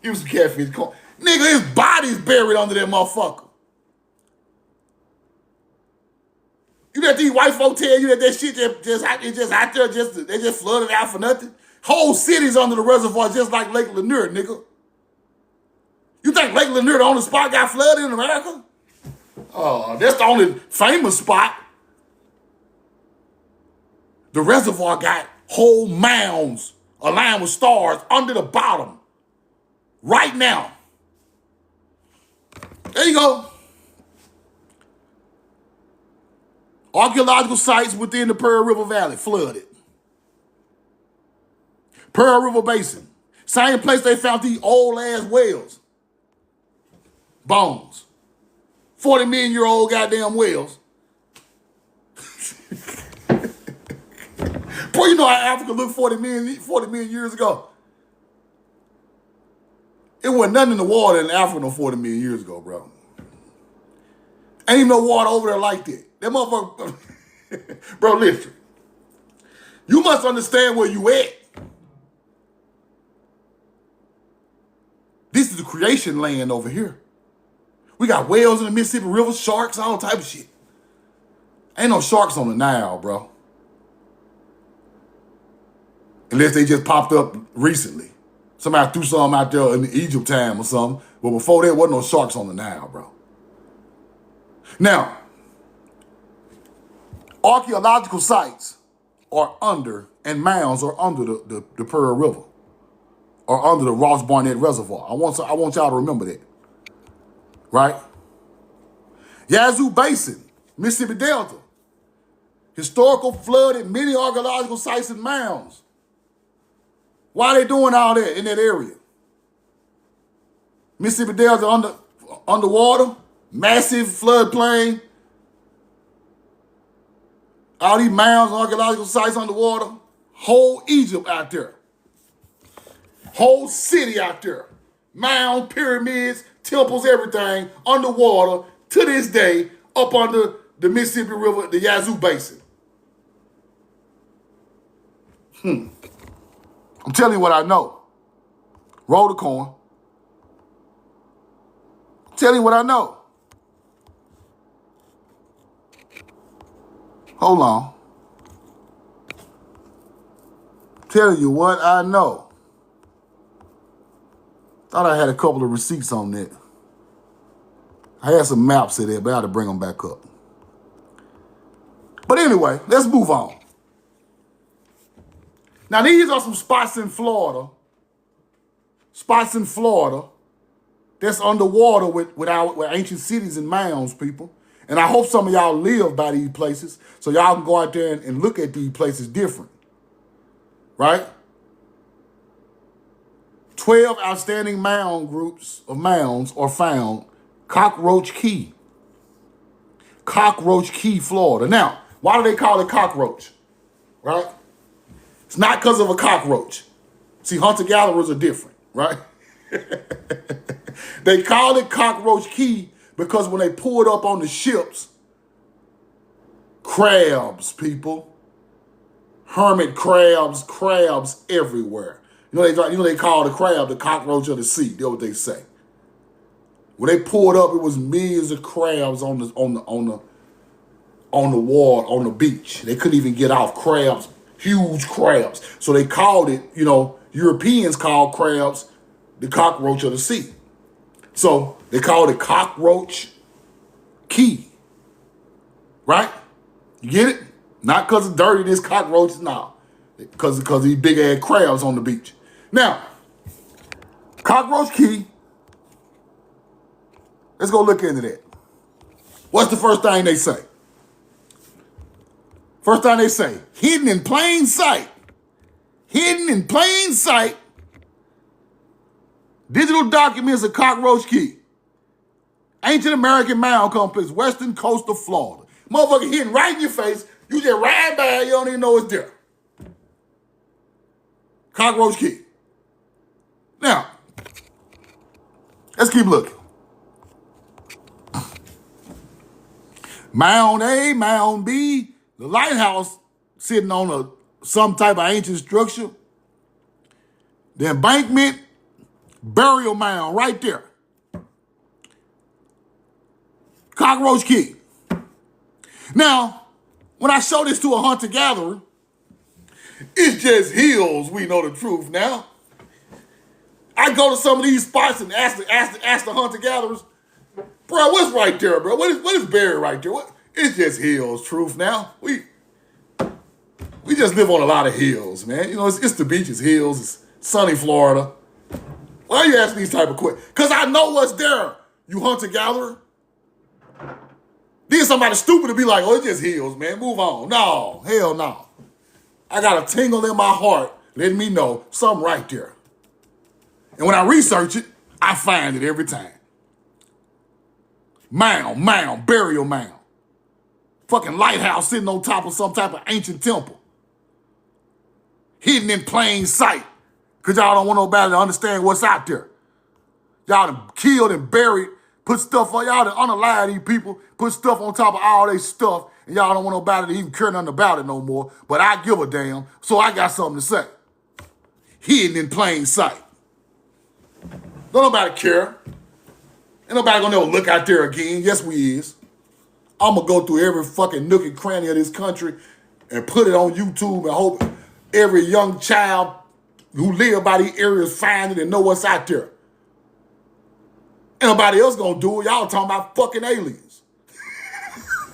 Give me some catfish. Nigga, his body's buried under that motherfucker. You let these white folk tell you that shit just out there, they just flooded out for nothing? Whole cities under the reservoir just like Lake Lanier, nigga. You think Lake Lanier, the only spot got flooded in America? Oh, that's the only famous spot. The reservoir got whole mounds aligned with stars under the bottom. Right now. There you go. Archaeological sites within the Pearl River Valley flooded. Pearl River Basin. Same place they found these old ass whales. Bones. 40-million-year-old goddamn whales. Boy, you know how Africa looked 40 million years ago? It wasn't nothing in the water in Africa no 40 million years ago, bro. Ain't even no water over there like that. That motherfucker, bro, listen. You must understand where you at. This is the creation land over here. We got whales in the Mississippi River, sharks, all type of shit. Ain't no sharks on the Nile, bro. Unless they just popped up recently. Somebody threw something out there in the Egypt time or something. But before that, wasn't no sharks on the Nile, bro. Now, archaeological sites are under, and mounds are under the Pearl River, or under the Ross Barnett Reservoir. I want y'all to remember that, right? Yazoo Basin, Mississippi Delta, historical flooded many archaeological sites and mounds. Why are they doing all that in that area? Mississippi Delta underwater, massive floodplain. All these mounds, archaeological sites underwater. Whole Egypt out there. Whole city out there. Mounds, pyramids, temples, everything underwater to this day up under the Mississippi River, the Yazoo Basin. I'm telling you what I know. Roll the coin. I'm telling you what I know. Hold on. Tell you what I know. Thought I had a couple of receipts on that. I had some maps in there, but I had to bring them back up. But anyway, let's move on. Now, these are some spots in Florida. Spots in Florida that's underwater with ancient cities and mounds, people. And I hope some of y'all live by these places so y'all can go out there and look at these places different. Right? 12 outstanding mound groups of mounds are found. Cockroach Key. Cockroach Key, Florida. Now, why do they call it cockroach? Right? It's not because of a cockroach. See, hunter-gatherers are different, right? They call it Cockroach Key because when they pulled up on the ships, crabs, people, hermit crabs, crabs everywhere. They call the crab the cockroach of the sea. That's what they say. When they pulled up, it was millions of crabs on the wall, on the beach. They couldn't even get off. Crabs, huge crabs. So they called it, Europeans called crabs the cockroach of the sea. So they called it Cockroach Key. Right? You get it? Not because of dirtiness, cockroaches, no. Because these big ass crabs on the beach. Now, Cockroach Key, let's go look into that. What's the first thing they say? First thing they say, hidden in plain sight. Hidden in plain sight. Digital documents of Cockroach Key. Ancient American mound complex, western coast of Florida. Motherfucker hidden right in your face. You just ride by, you don't even know it's there. Cockroach Key. Now, let's keep looking. Mound A, Mound B, the lighthouse sitting on some type of ancient structure. The embankment, burial mound right there. Cockroach Key. Now, when I show this to a hunter-gatherer, it's just hills, we know the truth now. I go to some of these spots and ask the hunter-gatherers, bro, what's right there, bro? What is buried right there? It's just hills, truth now. We just live on a lot of hills, man. It's the beaches, hills, it's sunny Florida. Why are you asking these type of questions? Because I know what's there, you hunter-gatherer. Then somebody stupid to be like, oh, it's just hills, man. Move on. No, hell no. I got a tingle in my heart letting me know something right there. And when I research it, I find it every time. Mound, burial mound. Fucking lighthouse sitting on top of some type of ancient temple. Hidden in plain sight. Because y'all don't want nobody to understand what's out there. Y'all done killed and buried, put stuff on, y'all done unalive these people, put stuff on top of all their stuff, and y'all don't want nobody to even care nothing about it no more. But I give a damn, so I got something to say. Hidden in plain sight. Don't nobody care. Ain't nobody gonna never look out there again. Yes, we is. I'm gonna go through every fucking nook and cranny of this country and put it on YouTube and hope every young child who live by these areas find it and know what's out there. Ain't nobody else gonna do it. Y'all talking about fucking aliens.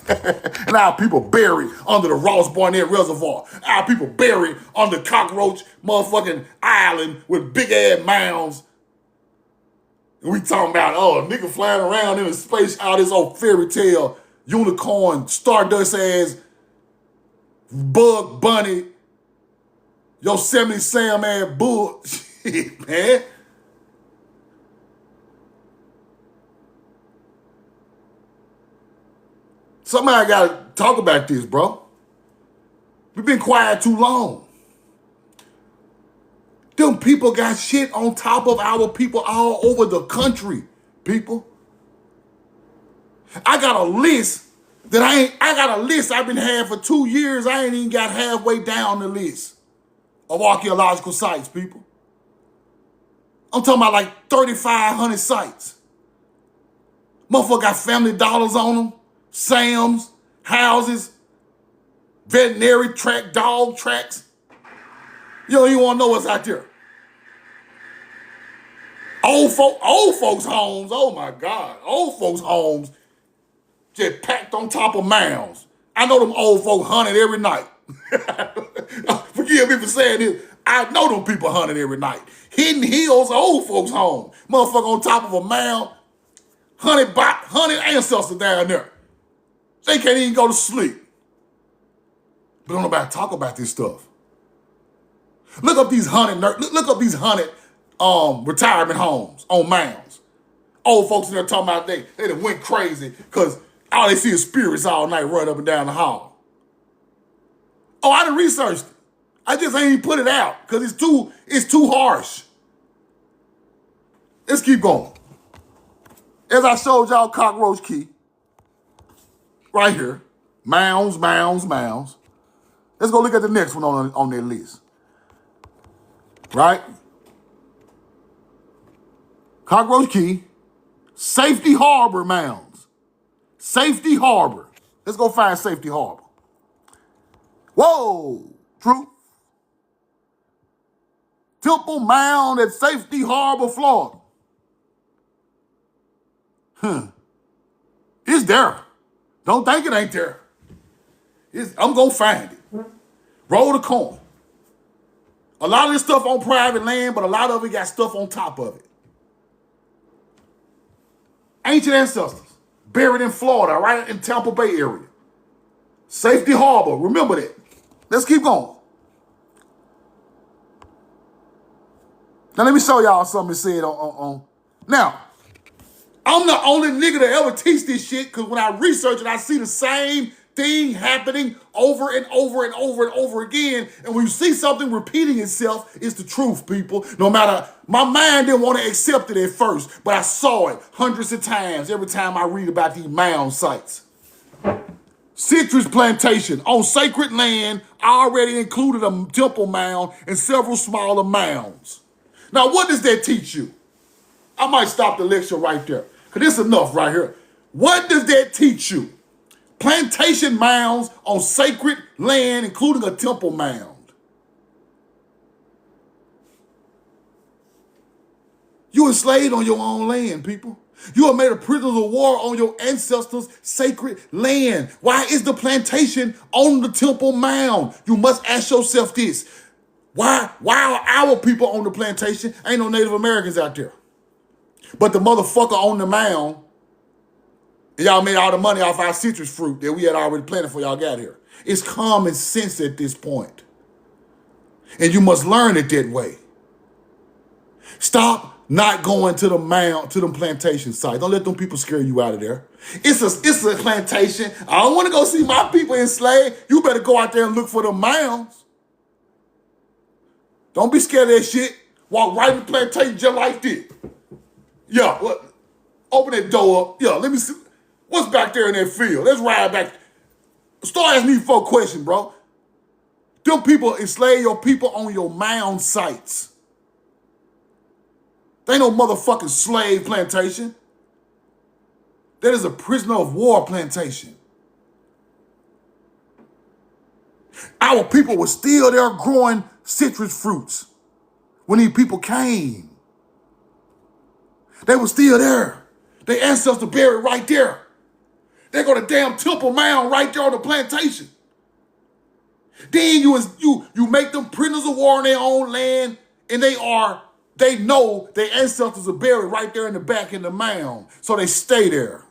And our people buried under the Ross Barnett Reservoir. Our people buried under Cockroach motherfucking Island with big ass mounds. And we talking about, oh, a nigga flying around in space, all this old fairy tale, unicorn, stardust ass, bug bunny, Yosemite Sam ass bullshit, man. Somebody got to talk about this, bro. We've been quiet too long. Them people got shit on top of our people all over the country, people. I got a list I've been having for 2 years. I ain't even got halfway down the list of archaeological sites, people. I'm talking about like 3,500 sites. Motherfucker got Family Dollars on them, Sam's, houses, veterinary track, dog tracks. You don't even want to know what's out there. Old folks' homes, oh my God. Old folks' homes just packed on top of mounds. I know them old folks hunted every night. Forgive me for saying this. I know them people hunted every night. Hidden Hills, old folks' home. Motherfucker on top of a mound. 100 ancestors down there. They can't even go to sleep. But don't nobody talk about this stuff. Look up these hunted retirement homes on mounds. Old folks in there talking about they done went crazy because all they see is spirits all night running up and down the hall. Oh, I done researched it. I just ain't even put it out because it's too harsh. Let's keep going. As I showed y'all Cockroach Key, right here, mounds. Let's go look at the next one on their list. Right? Cockroach Key, Safety Harbor mounds. Safety Harbor. Let's go find Safety Harbor. Whoa, truth. Temple Mound at Safety Harbor, Florida. It's there. Don't think it ain't there. I'm going to find it. Roll the coin. A lot of this stuff on private land, but a lot of it got stuff on top of it. Ancient ancestors buried in Florida, right in Tampa Bay area. Safety Harbor, remember that. Let's keep going. Now let me show y'all something it said on. Now, I'm the only nigga to ever teach this shit because when I research it, I see the same thing happening over and over and over and over again. And when you see something repeating itself, it's the truth, people. No matter, my mind didn't want to accept it at first, but I saw it hundreds of times every time I read about these mound sites. Citrus plantation on sacred land already included a temple mound and several smaller mounds. Now, what does that teach you? I might stop the lecture right there, because it's enough right here. What does that teach you? Plantation mounds on sacred land, including a temple mound. You enslaved on your own land, people. You are made a prisoner of war on your ancestors' sacred land. Why is the plantation on the temple mound? You must ask yourself this. Why are our people on the plantation? Ain't no Native Americans out there. But the motherfucker on the mound, y'all made all the money off our citrus fruit that we had already planted for y'all got here. It's common sense at this point. And you must learn it that way. Stop not going to the mound, to them plantation sites. Don't let them people scare you out of there. It's a plantation. I don't want to go see my people enslaved. You better go out there and look for the mounds. Don't be scared of that shit. Walk right in the plantation just like this. Yeah, open that door up. Yeah, let me see. What's back there in that field? Let's ride back. Start asking me 4 questions, bro. Them people enslave your people on your mound sites. They ain't no motherfucking slave plantation. That is a prisoner of war plantation. Our people were still there growing citrus fruits when these people came. They were still there. Their ancestors buried right there. They got a damn temple mound right there on the plantation. Then you make them prisoners of war on their own land, and they know their ancestors are buried right there in the back in the mound. So they stay there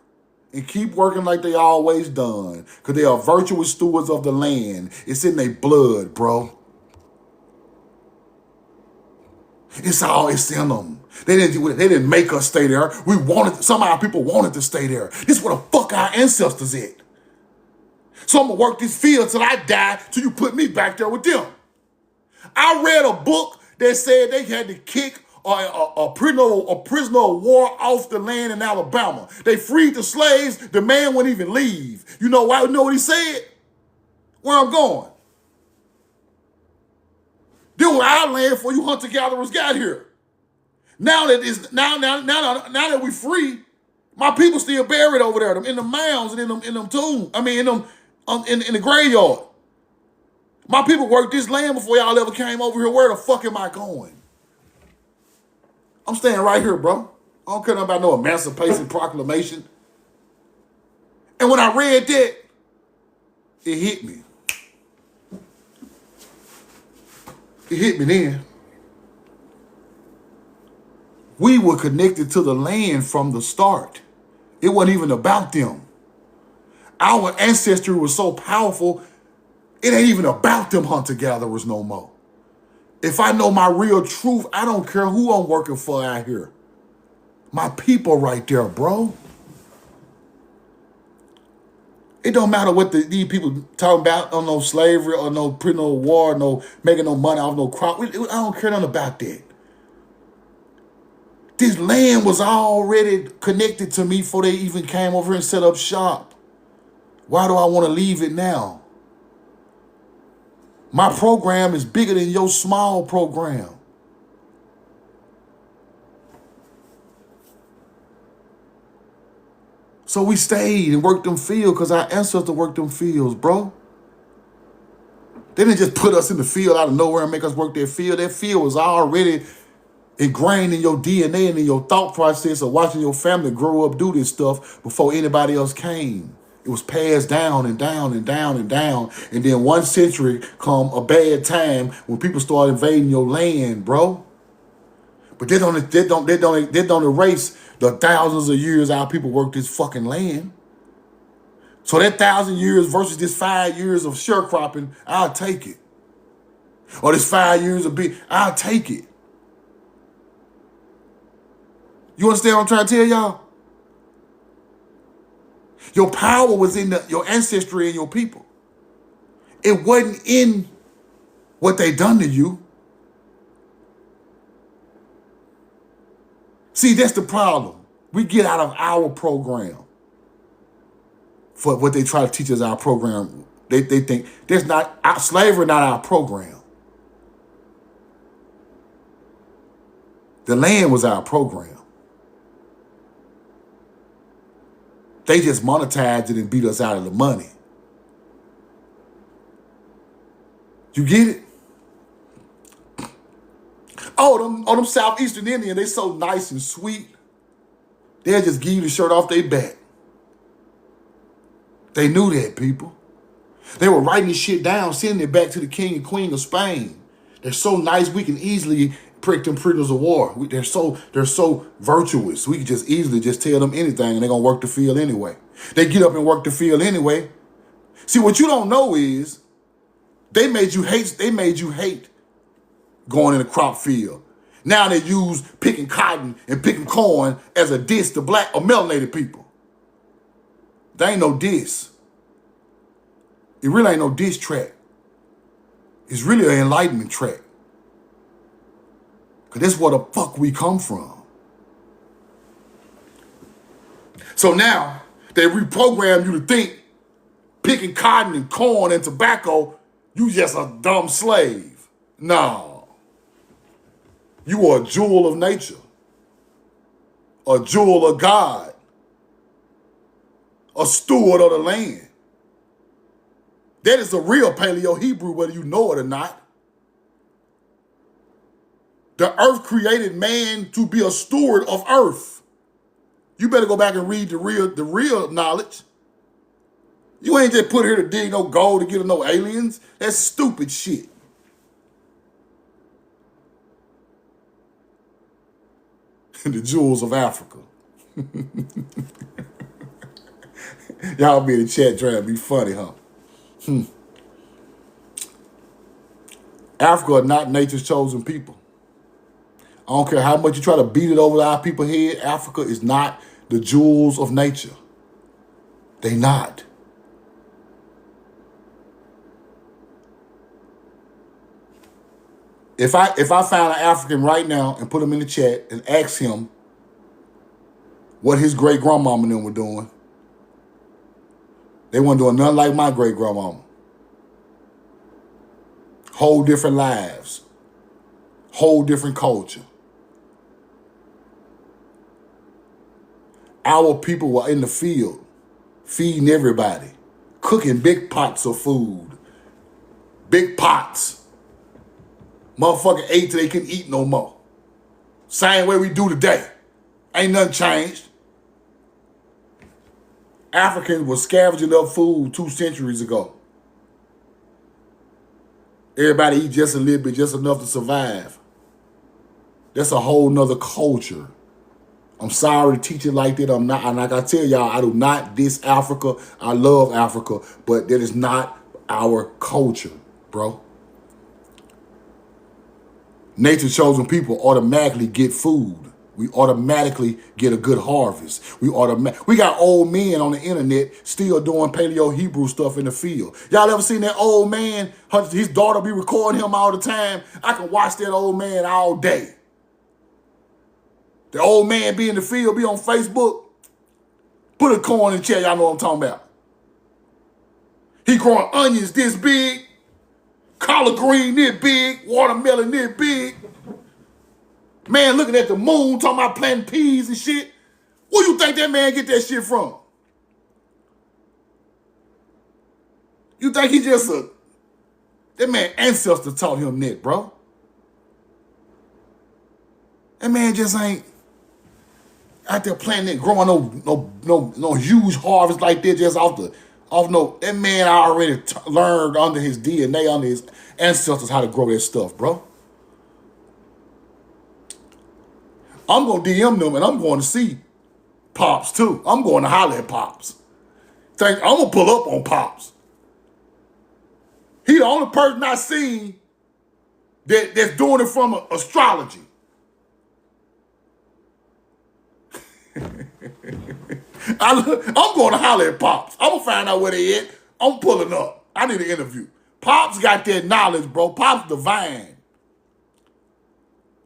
and keep working like they always done. Because they are virtuous stewards of the land. It's in their blood, bro. It's in them. They didn't make us stay there. Some of our people wanted to stay there. This is where the fuck our ancestors at. So I'm gonna work this field till I die, till you put me back there with them. I read a book that said they had to kick a prisoner of war off the land in Alabama. They freed the slaves, the man wouldn't even leave. You know why? You know what he said? Where I'm going. This was our land before you hunter-gatherers got here. Now that we free, my people still buried over there, in the mounds and in them tombs. I mean, in the graveyard. My people worked this land before y'all ever came over here. Where the fuck am I going? I'm staying right here, bro. I don't care nothing about no Emancipation Proclamation. And when I read that, it hit me. It hit me then. We were connected to the land from the start. It wasn't even about them. Our ancestry was so powerful, it ain't even about them hunter-gatherers no more. If I know my real truth, I don't care who I'm working for out here. My people right there, bro. It don't matter what these people talking about on no slavery or no prisoner of war, no making no money off no crop. I don't care nothing about that. This land was already connected to me before they even came over here and set up shop. Why do I want to leave it now? My program is bigger than your small program. So we stayed and worked them fields because our ancestors worked them fields, bro. They didn't just put us in the field out of nowhere and make us work that field. That field was already ingrained in your DNA and in your thought process of watching your family grow up, do this stuff before anybody else came. It was passed down and down and down and down. And then one century come a bad time when people start invading your land, bro. But they don't erase the thousands of years our people worked this fucking land. So that 1,000 years versus this 5 years of sharecropping, I'll take it. Or this 5 years of I'll take it. You understand what I'm trying to tell y'all? Your power was in your ancestry and your people. It wasn't in what they done to you. See, that's the problem. We get out of our program for what they try to teach us our program. They think there's not slavery, not our program. The land was our program. They just monetized it and beat us out of the money. You get it? Oh, them Southeastern Indians, they so nice and sweet. They'll just give you the shirt off their back. They knew that, people. They were writing this shit down, sending it back to the king and queen of Spain. They're so nice, we can easily prick them prisoners of war. They're so virtuous. We can just easily just tell them anything and they're going to work the field anyway. They get up and work the field anyway. See, what you don't know is they made you hate going in the crop field. Now they use picking cotton and picking corn as a diss to black or melanated people. There ain't no diss. It really ain't no diss track. It's really an enlightenment track. Because that's where the fuck we come from. So now they reprogram you to think picking cotton and corn and tobacco, you just a dumb slave. No. You are a jewel of nature. A jewel of God. A steward of the land. That is a real Paleo-Hebrew, whether you know it or not. The earth created man to be a steward of earth. You better go back and read the real knowledge. You ain't just put here to dig no gold to get no aliens. That's stupid shit. The jewels of Africa. Y'all be in the chat trying to be funny, huh? Africa are not nature's chosen people. I don't care how much you try to beat it over our people's head. Africa is not the jewels of nature. They not. If I found an African right now and put him in the chat and asked him what his great grandmama and them were doing, they weren't doing nothing like my great grandmama. Whole different lives. Whole different culture. Our people were in the field, feeding everybody, cooking big pots of food. Big pots. Motherfucker ate till they couldn't eat no more. Same way we do today. Ain't nothing changed. Africans were scavenging up food 2 centuries ago. Everybody eat just a little bit, just enough to survive. That's a whole nother culture. I'm sorry to teach it like that. I'm not, and like I tell y'all, I do not diss Africa. I love Africa, but that is not our culture, bro. Nature's chosen people automatically get food. We automatically get a good harvest. We got old men on the internet still doing Paleo Hebrew stuff in the field. Y'all ever seen that old man? His daughter be recording him all the time. I can watch that old man all day. The old man be in the field, be on Facebook. Put a corn in the chat, y'all know what I'm talking about. He growing onions this big, collard green this big, watermelon this big. Man looking at the moon, talking about planting peas and shit. Where you think that man get that shit from? You think he just that man ancestor taught him that, bro. That man just ain't out there planting it, growing no huge harvest like that just off no. That man already learned under his DNA, under his ancestors how to grow that stuff, bro. I'm gonna DM them and I'm going to see Pops too. I'm going to holler at Pops. I'm gonna pull up on Pops. He the only person I seen that's doing it from astrology. I'm going to holler at Pops. I'm gonna find out where they at. I'm pulling up. I need an interview. Pops got that knowledge, bro. Pops divine.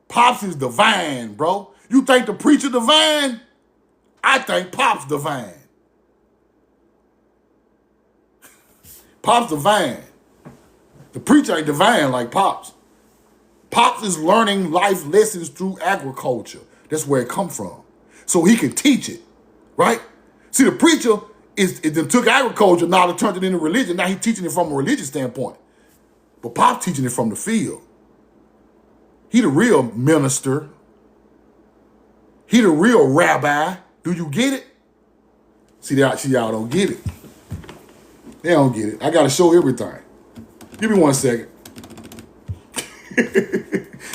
Pops is divine, bro. You think the preacher divine? I think Pops divine. Pops divine. The preacher ain't divine like Pops. Pops is learning life lessons through agriculture. That's where it come from. So he can teach it, right? See, the preacher took agriculture, now they turned it into religion. Now he's teaching it from a religious standpoint. But Pops teaching it from the field. He the real minister. He the real rabbi. Do you get it? See, y'all don't get it. They don't get it. I got to show everything. Give me 1 second.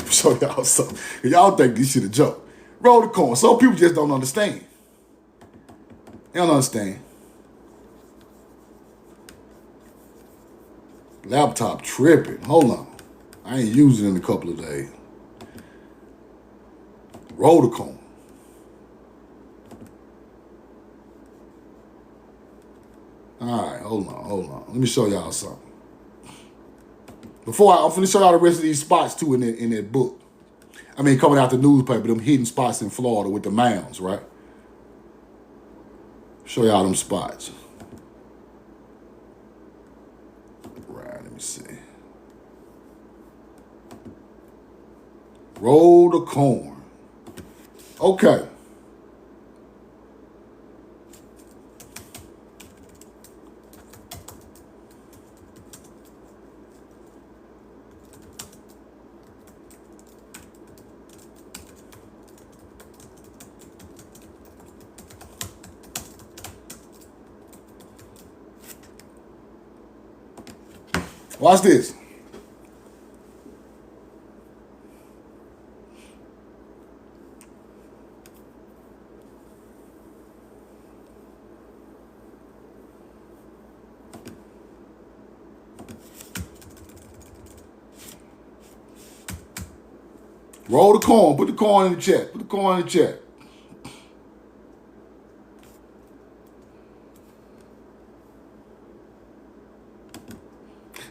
Show y'all something. Y'all think this shit a joke. Roll the corn. Some people just don't understand. They don't understand. Laptop tripping. Hold on. I ain't using it in a couple of days. Roll the corn. All right, hold on. Let me show y'all something. I'm finna show y'all the rest of these spots too in that book. I mean, coming out the newspaper, them hidden spots in Florida with the Mounds, right? Show y'all them spots. Right, let me see. Roll the corn. Okay. Watch this. Roll the coin. Put the coin in the chat. Put the coin in the chat.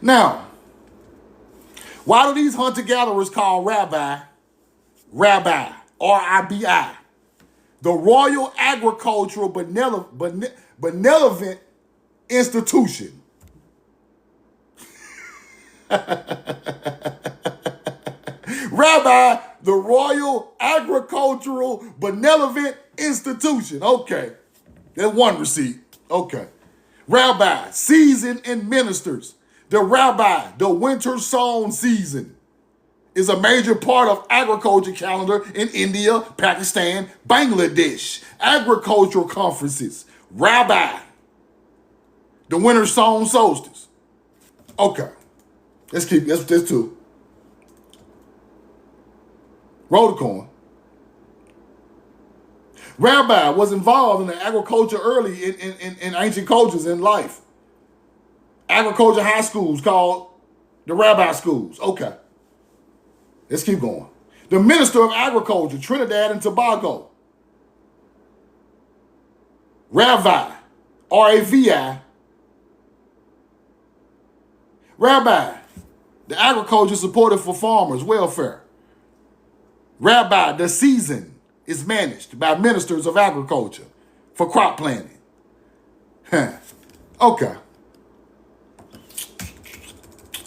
Now, why do these hunter-gatherers call rabbi, R-I-B-I, the Royal Agricultural Benevolent Institution? Rabbi, the Royal Agricultural Benevolent Institution. Okay. That's one receipt. Okay. Rabbi, season and ministers. The rabbi, the winter sown season, is a major part of agriculture calendar in India, Pakistan, Bangladesh. Agricultural conferences. Rabbi, the winter sown solstice. Okay. Let's keep this two. Roll the coin. Rabbi was involved in the agriculture early in ancient cultures in life. Agriculture high schools called the rabbi schools. Okay. Let's keep going. The Minister of Agriculture, Trinidad and Tobago. Ravi, R-A-V-I. Rabbi, the agriculture supported for farmers' welfare. Rabbi, the season is managed by ministers of agriculture for crop planting. Okay.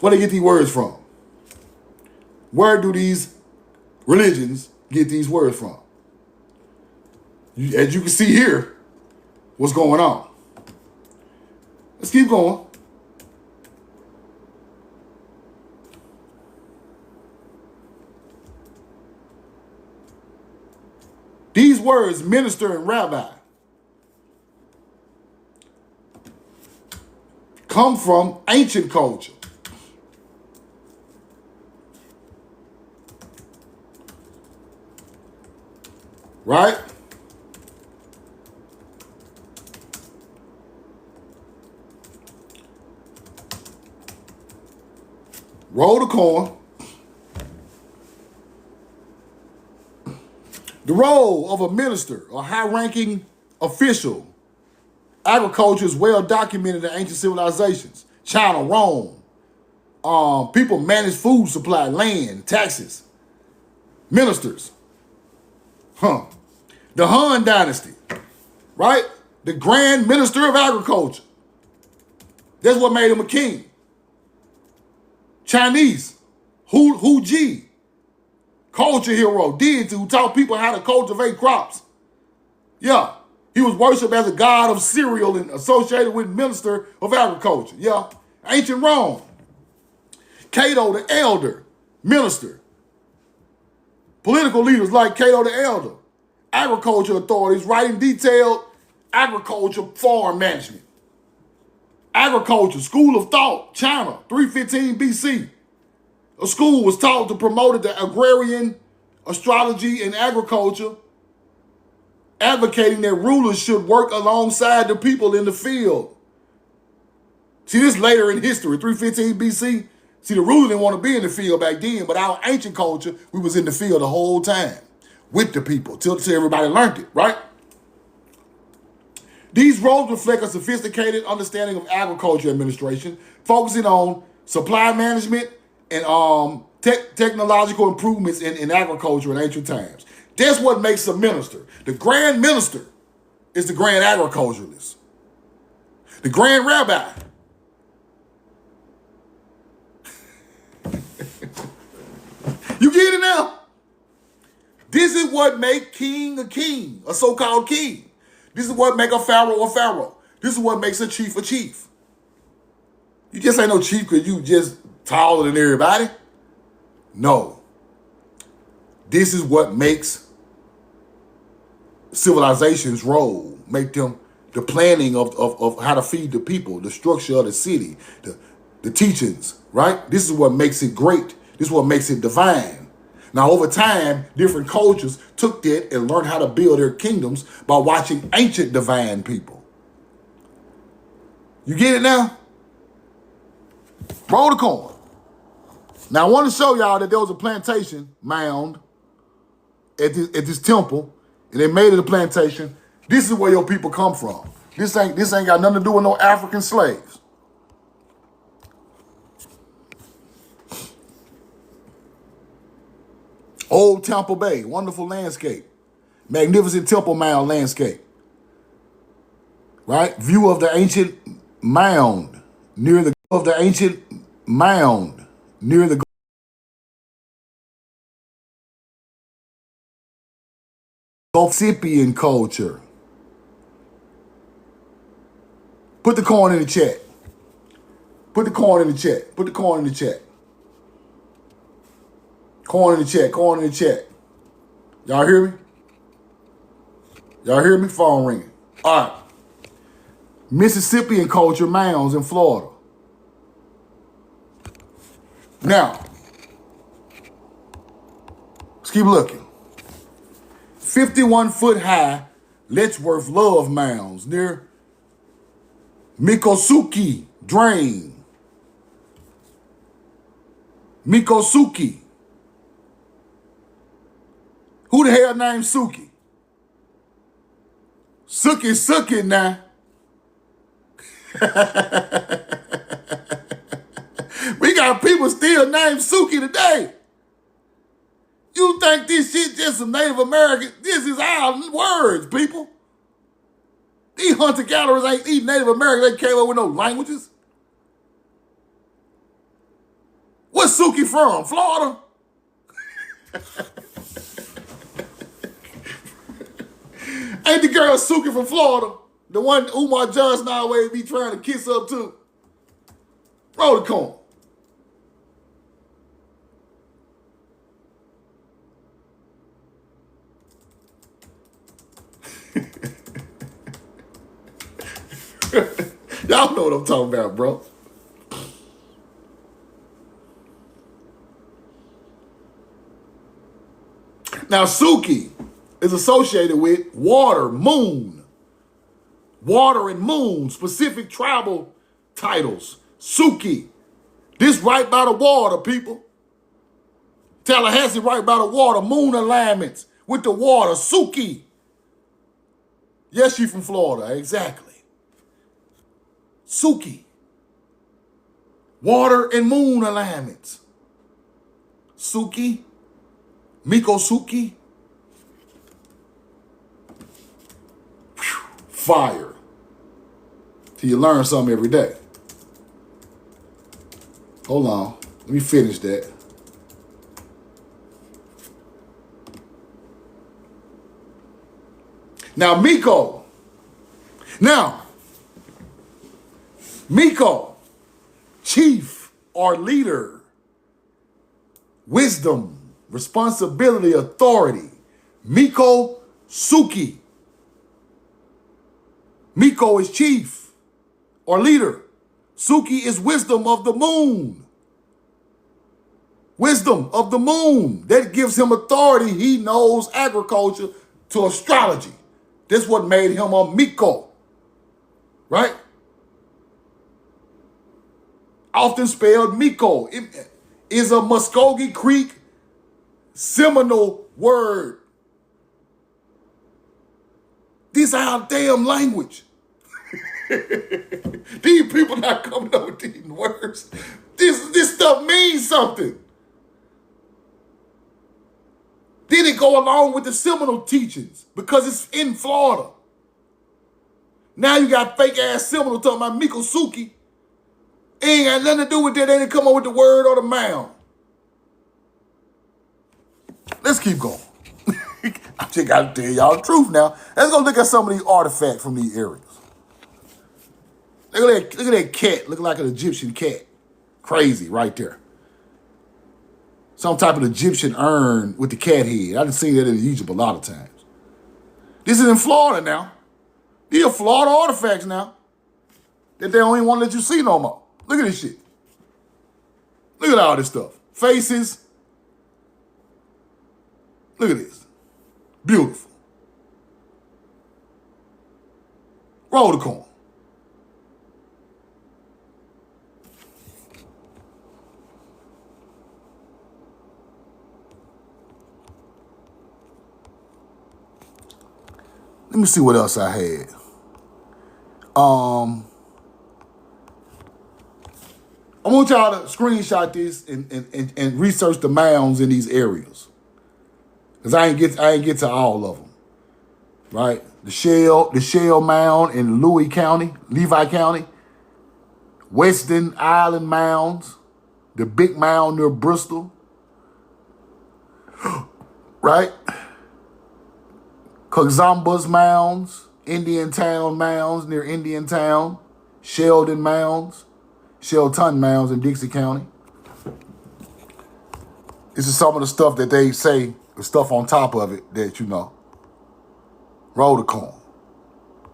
Where do they get these words from? Where do these religions get these words from? As you can see here, what's going on. Let's keep going. These words, minister and rabbi, come from ancient culture. Right? Roll the coin. The role of a minister, a high-ranking official, agriculture is well documented in ancient civilizations. China, Rome. People manage food supply, land, taxes. Ministers. The Han Dynasty, right? The Grand Minister of Agriculture. That's what made him a king. Chinese, Hu Ji, culture hero, deity who taught people how to cultivate crops. Yeah, he was worshipped as a god of cereal and associated with minister of agriculture. Yeah, ancient Rome. Cato the Elder, minister. Political leaders like Cato the Elder. Agriculture authorities writing detailed agriculture farm management. Agriculture, school of thought, China, 315 BC. A school was taught to promote the agrarian, astrology, and agriculture, advocating that rulers should work alongside the people in the field. See, this later in history, 315 BC. See, the ruler didn't want to be in the field back then, but our ancient culture, we was in the field the whole time with the people till everybody learned it, right? These roles reflect a sophisticated understanding of agriculture administration, focusing on supply management and technological improvements in agriculture in ancient times. That's what makes a minister. The grand minister is the grand agriculturalist. The grand rabbi. You get it now? This is what make king, a so-called king. This is what make a pharaoh. This is what makes a chief. You just ain't no chief because you just taller than everybody. No. This is what makes civilizations roll, make them the planning of how to feed the people, the structure of the city, the teachings, right? This is what makes it great. This is what makes it divine. Now, over time, different cultures took that and learned how to build their kingdoms by watching ancient divine people. You get it now? Roll the coin. Now, I want to show y'all that there was a plantation mound at this temple, and they made it a plantation. This is where your people come from. This ain't got nothing to do with no African slaves. Old Tampa Bay, wonderful landscape. Magnificent temple mound landscape. Right? View of the ancient mound near the Gulfsipian culture. Put the coin in the chat. Put the coin in the chat. Put the coin in the chat. Coin in the chat. Coin in the chat. Y'all hear me? Y'all hear me? Phone ringing. All right. Mississippian culture mounds in Florida. Now, let's keep looking. 51-foot high Letchworth Love mounds near Mikosuki Drain. Mikosuki. Who the hell named Suki? Suki now. We got people still named Suki today. You think this shit just some Native American? This is our words, people. These hunter-gatherers ain't these Native Americans. They came up with no languages. Where's Suki from? Florida? Ain't the girl Suki from Florida? The one Umar Johnson always be trying to kiss up to? Roll the coin. Y'all know what I'm talking about, bro. Now, Suki is associated with water, moon. Water and moon, specific tribal titles. Suki. This right by the water, people. Tallahassee right by the water. Moon alignments with the water. Suki. Yes, she from Florida. Exactly. Suki. Water and moon alignments. Suki. Mikosuki. Fire. Till you learn something every day. Hold on. Let me finish that. Now, Miko. Miko, chief or leader, wisdom, responsibility, authority. Miko Suki. Miko is chief or leader. Suki is wisdom of the moon. Wisdom of the moon. That gives him authority. He knows agriculture to astrology. That's what made him a Miko. Right? Often spelled Miko. It is a Muskogee Creek Seminole word. This is our damn language. These people not coming up with these words. This stuff means something. Then it go along with the Seminole teachings because it's in Florida. Now you got fake ass Seminole talking about Mikosuki. Ain't got nothing to do with that. They didn't come up with the word or the mound. Let's keep going. I just got to tell y'all the truth now. Let's go look at some of these artifacts from these areas. Look at that cat. Looking like an Egyptian cat. Crazy right there. Some type of Egyptian urn with the cat head. I done seen that in Egypt a lot of times. This is in Florida now. These are Florida artifacts now that they don't even want to let you see no more. Look at this shit. Look at all this stuff. Faces. Look at this. Beautiful. Roll the coin. Let me see what else I had. I want y'all to screenshot this and research the mounds in these areas. Because I ain't get to all of them. Right? The Shell Mound in Levi County. Western Island Mounds. The Big Mound near Bristol. Right? Kazambas Mounds. Indian Town Mounds near Indian Town. Shelton Mounds in Dixie County. This is some of the stuff that they say, the stuff on top of it that you know. Roll the coin.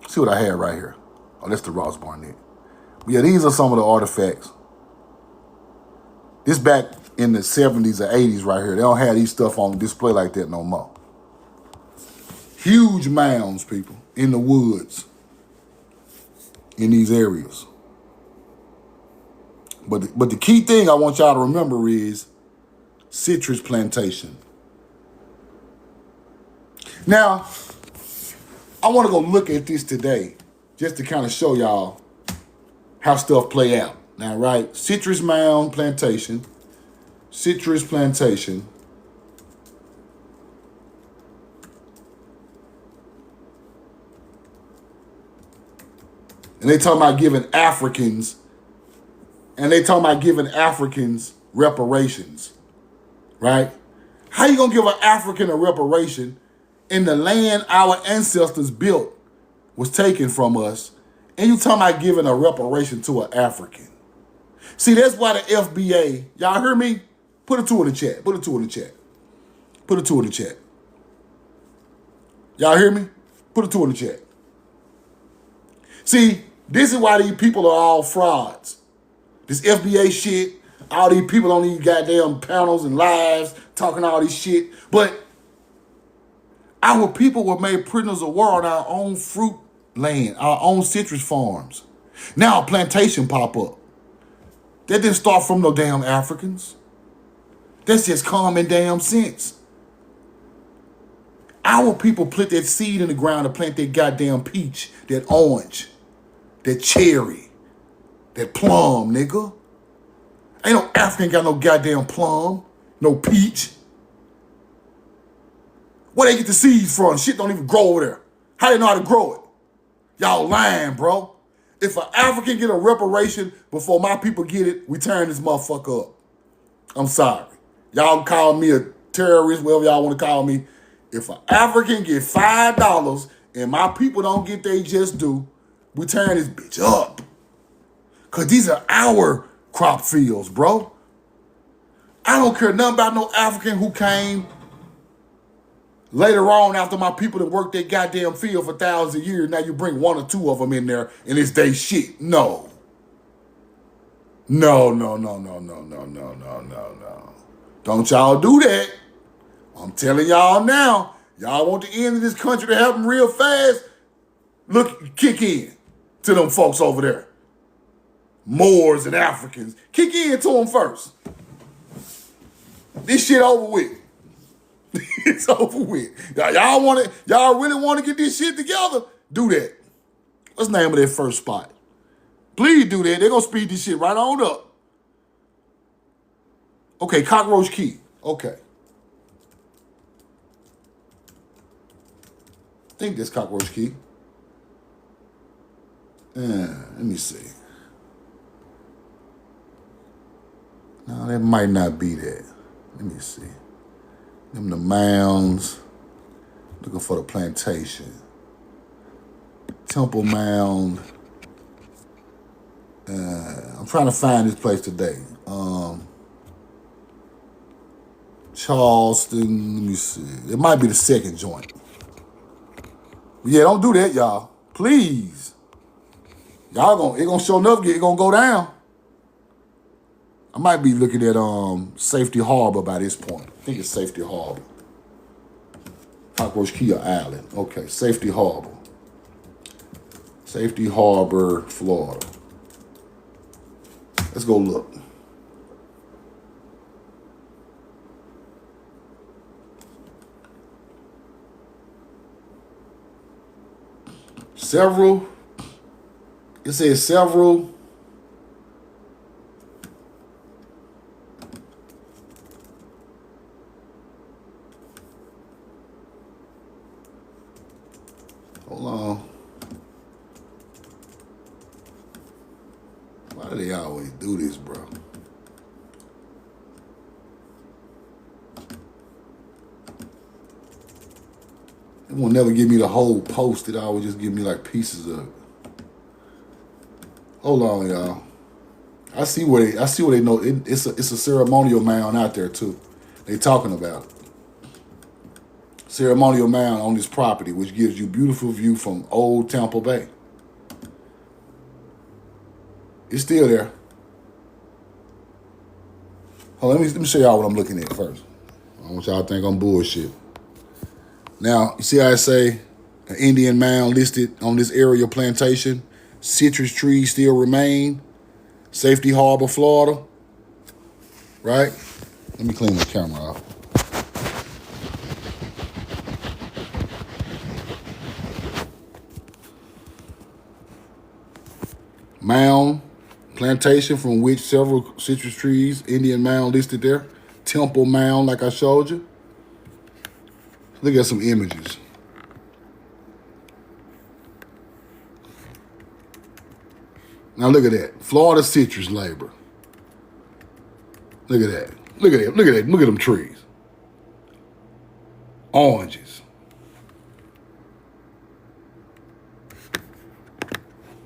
See what I had right here. Oh, that's the Ross Barnett. But yeah, these are some of the artifacts. This back in the 70s or 80s right here. They don't have these stuff on display like that no more. Huge mounds, people, in the woods in these areas. But the key thing I want y'all to remember is citrus plantation. Now, I want to go look at this today just to kind of show y'all how stuff play out. Now, right, citrus mound plantation, citrus plantation. And they talking about giving Africans reparations, right? How you gonna give an African a reparation in the land our ancestors built was taken from us, and you talking about giving a reparation to an African? See, that's why the FBA, y'all hear me? Put a 2 in the chat. Put a 2 in the chat. Put a 2 in the chat. Y'all hear me? Put a 2 in the chat. See, this is why these people are all frauds. This FBA shit, all these people on these goddamn panels and lives talking all this shit. But our people were made prisoners of war on our own fruit land, our own citrus farms. Now a plantation pop up. That didn't start from no damn Africans. That's just common damn sense. Our people put that seed in the ground to plant that goddamn peach, that orange, that cherry, that plum, nigga. Ain't no African got no goddamn plum, no peach. Where they get the seeds from? Shit don't even grow over there. How they know how to grow it? Y'all lying, bro. If an African get a reparation before my people get it, we turn this motherfucker up. I'm sorry. Y'all call me a terrorist, whatever y'all want to call me. If an African get $5 and my people don't get they just due, we turn this bitch up. Because these are our crop fields, bro. I don't care nothing about no African who came later on after my people that worked that goddamn field for thousands of years. Now you bring 1 or 2 of them in there and it's they shit. No. No. Don't y'all do that. I'm telling y'all now. Y'all want the end of this country to happen real fast? Look, kick in to them folks over there. Moors and Africans. Kick in to them first. This shit over with. It's over with. Y'all really want to get this shit together? Do that. What's the name of that first spot? Please do that. They're going to speed this shit right on up. Okay, Cockroach Key. Okay. I think that's Cockroach Key. Let me see. No, that might not be that. Let me see. Them the mounds. Looking for the plantation. Temple Mound. I'm trying to find this place today. Charleston. Let me see. It might be the second joint. But yeah, don't do that, y'all. Please. It gonna show enough. It gonna go down. I might be looking at Safety Harbor by this point. I think it's Safety Harbor. Cockroach Key Island. Okay, Safety Harbor. Safety Harbor, Florida. Let's go look. It says several. Hold on. Why do they always do this, bro? It won't never give me the whole post. It always just give me like pieces of it. Hold on, y'all. I see where they know it's a ceremonial mound out there too. They talking about it. Ceremonial mound on this property, which gives you beautiful view from Old Tampa Bay. It's still there. Hold on, let me show y'all what I'm looking at first. I don't want y'all to think I'm bullshit. Now, you see how I say an Indian mound listed on this area plantation? Citrus trees still remain. Safety Harbor, Florida. Right? Let me clean the camera off. Mound, plantation from which several citrus trees, Indian mound listed there. Temple mound, like I showed you. Look at some images. Now look at that. Florida citrus labor. Look at that. Look at that. Look at that. Look at them trees. Oranges.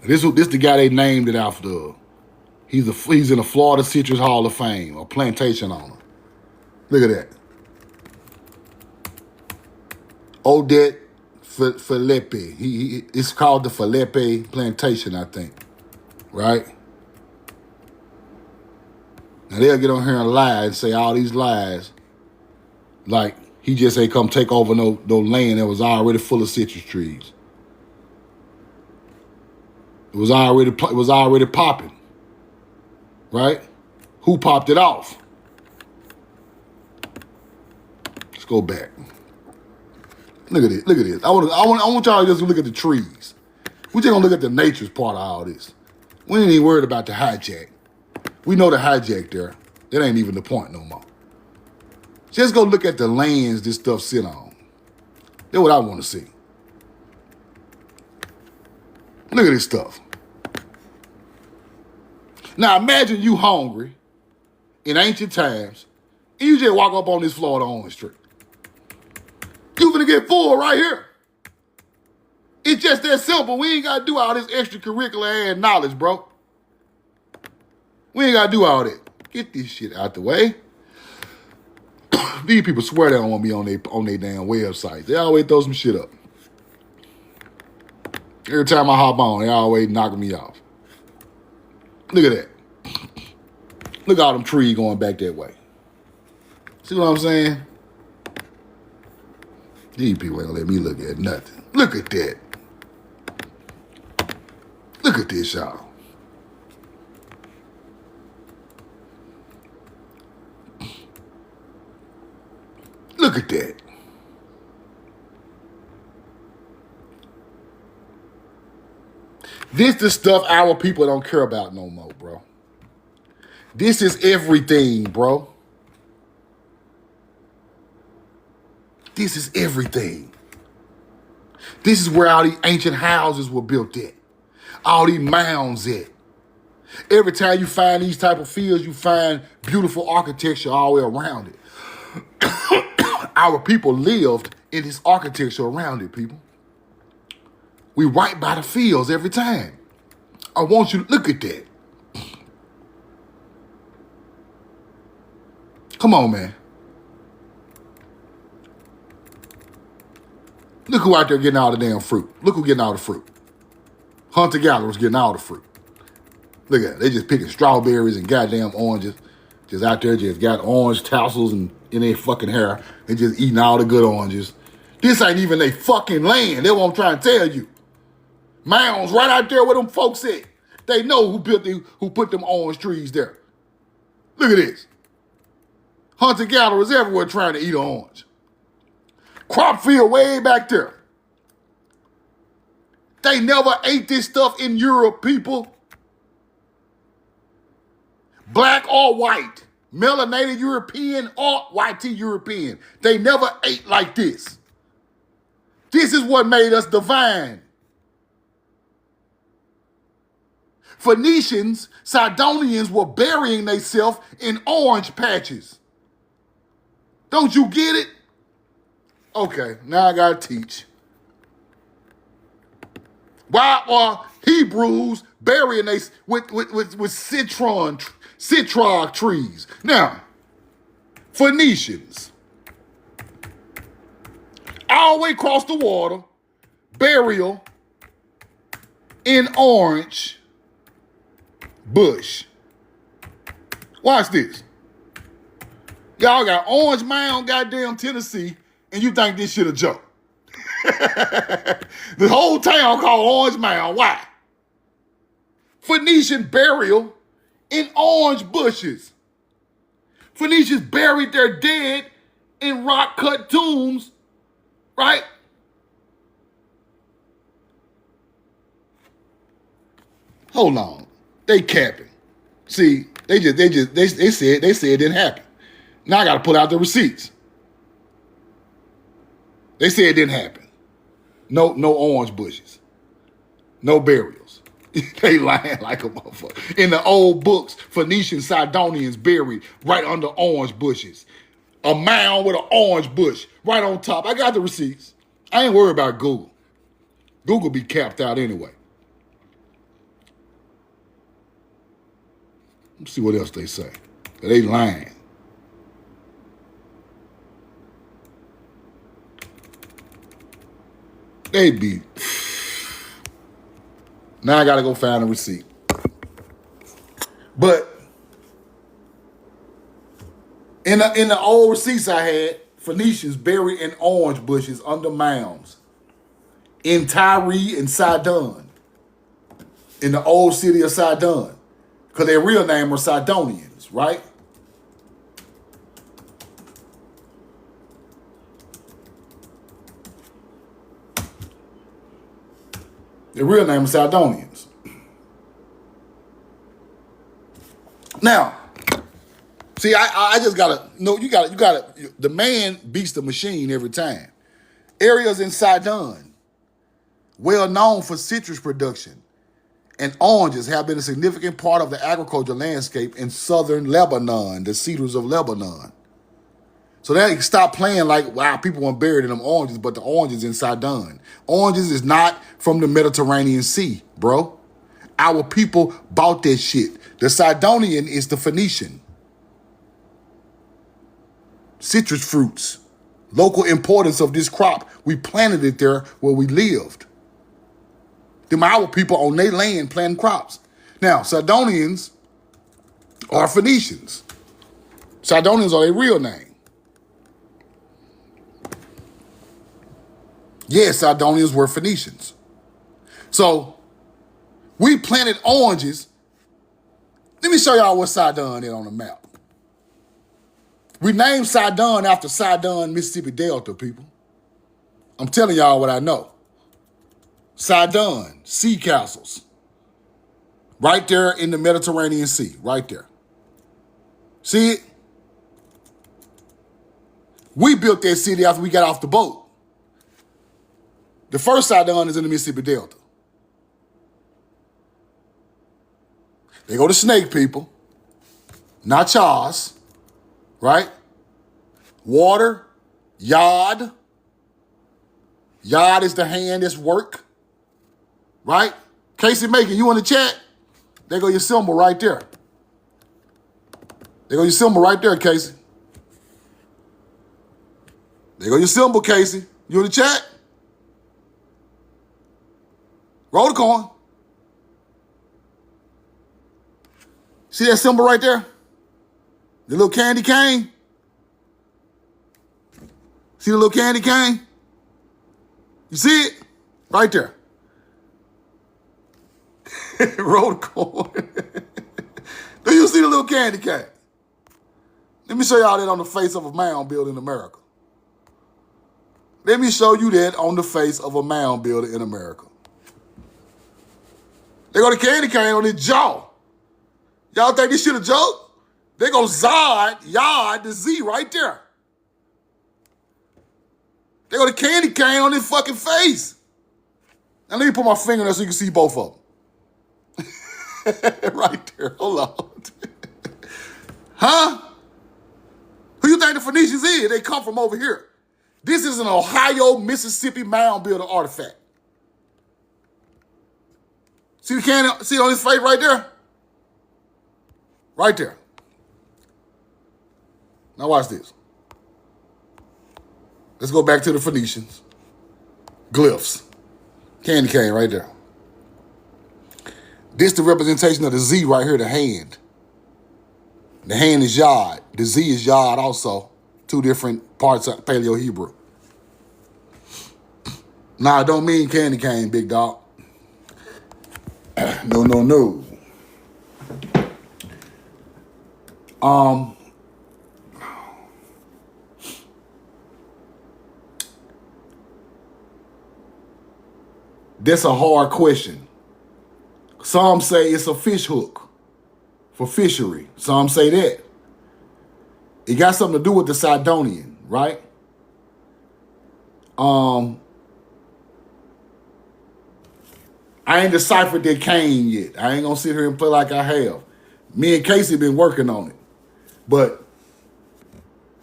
This the guy they named it after. He's in the Florida Citrus Hall of Fame, a plantation owner. Look at that. Odette Felipe. It's called the Felipe Plantation, I think. Right? Now they'll get on here and lie and say all these lies. Like he just ain't come take over no land that was already full of citrus trees. It was already popping. Right? Who popped it off? Let's go back. Look at it. Look at this. I want y'all to just look at the trees. We're just gonna look at the nature's part of all this. We ain't even worried about the hijack. We know the hijack there. That ain't even the point no more. Just go look at the lands this stuff sit on. That's what I want to see. Look at this stuff. Now imagine you hungry in ancient times and you just walk up on this Florida orange tree. You finna get full right here. It's just that simple. We ain't gotta do all this extracurricular ass knowledge, bro. We ain't gotta do all that. Get this shit out the way. These people swear they don't want me on their damn website. They always throw some shit up. Every time I hop on, they always knocking me off. Look at that. Look at all them trees going back that way. See what I'm saying? These people ain't gonna let me look at nothing. Look at that. Look at this, y'all. Look at that. This the stuff our people don't care about no more, bro. This is everything, bro. This is everything. This is where all these ancient houses were built at. All these mounds at. Every time you find these type of fields, you find beautiful architecture all the way around it. Our people lived in this architecture around it, people. We right by the fields every time. I want you to look at that. Come on, man. Look who out there getting all the damn fruit. Look who getting all the fruit. Hunter-gatherers getting all the fruit. Look at it. They just picking strawberries and goddamn oranges. Just out there, just got orange tassels and in their fucking hair. They just eating all the good oranges. This ain't even their fucking land. That's what I'm trying to tell you. Mounds right out there where them folks at. They know who put them orange trees there. Look at this. Hunter-gatherers everywhere trying to eat an orange. Crop field way back there. They never ate this stuff in Europe, people. Black or white. Melanated European or white European. They never ate like this. This is what made us divine. Phoenicians, Sidonians were burying themselves in orange patches. Don't you get it? Okay, now I gotta teach. Why are Hebrews burying they with citron trees? Now, Phoenicians, all the way across the water, burial in orange bush. Watch this. Y'all got Orange Mound, goddamn Tennessee, and you think this shit a joke. The whole town called Orange Mound. Why? Phoenician burial in orange bushes. Phoenicians buried their dead in rock-cut tombs, right? Hold on. They capping. See, they said it didn't happen. Now I got to pull out the receipts. They said it didn't happen. No orange bushes. No burials. They lying like a motherfucker. In the old books, Phoenician Sidonians buried right under orange bushes. A mound with an orange bush right on top. I got the receipts. I ain't worried about Google. Google be capped out anyway. Let's see what else they say. They lying. They be. Now I gotta go find a receipt. But in the old receipts I had, Phoenicians buried in orange bushes under mounds in Tyre and Sidon, in the old city of Sidon, because their real name were Sidonians, right? Their real name is Sidonians. Now, see, I just gotta you gotta. The man beats the machine every time. Areas in Sidon, well known for citrus production, and oranges have been a significant part of the agricultural landscape in southern Lebanon, the cedars of Lebanon. So they stop playing like, wow, people weren't buried in them oranges, but the oranges in Sidon. Oranges is not from the Mediterranean Sea, bro. Our people bought that shit. The Sidonian is the Phoenician. Citrus fruits. Local importance of this crop. We planted it there where we lived. Them our people on their land planting crops. Now, Sidonians are Phoenicians. Sidonians are their real name. Yes, Sidonians were Phoenicians. So, we planted oranges. Let me show y'all what Sidon is on the map. We named Sidon after Sidon, Mississippi Delta, people. I'm telling y'all what I know. Sidon, sea castles. Right there in the Mediterranean Sea, right there. See it? We built that city after we got off the boat. The first Sidon is in the Mississippi Delta. They go to snake people, not Charles, right? Water, yod. Yod is the hand that's work, right? Casey Macon, you in the chat? There go your symbol right there. There go your symbol right there, Casey. There go your symbol, Casey. You in the chat? Roll the coin. See that symbol right there? The little candy cane? See the little candy cane? You see it? Right there. Roll the coin. Do you see the little candy cane? Let me show y'all that on the face of a mound builder in America. Let me show you that on the face of a mound builder in America. They got the candy cane on his jaw. Y'all think this shit a joke? They go yard, the Z right there. They got the candy cane on his fucking face. Now let me put my finger there so you can see both of them. Right there, hold on. Huh? Who you think the Phoenicians is? They come from over here. This is an Ohio, Mississippi mound builder artifact. See the candy, see it on his face right there? Right there. Now watch this. Let's go back to the Phoenicians. Glyphs. Candy cane right there. This the representation of the Z right here, the hand. The hand is Yod. The Z is Yod also. Two different parts of Paleo-Hebrew. Nah, I don't mean candy cane, big dog. No. That's a hard question. Some say it's a fish hook for fishery. Some say that. It got something to do with the Sidonian, right? I ain't deciphered that cane yet. I ain't gonna sit here and play like I have. Me and Casey been working on it. But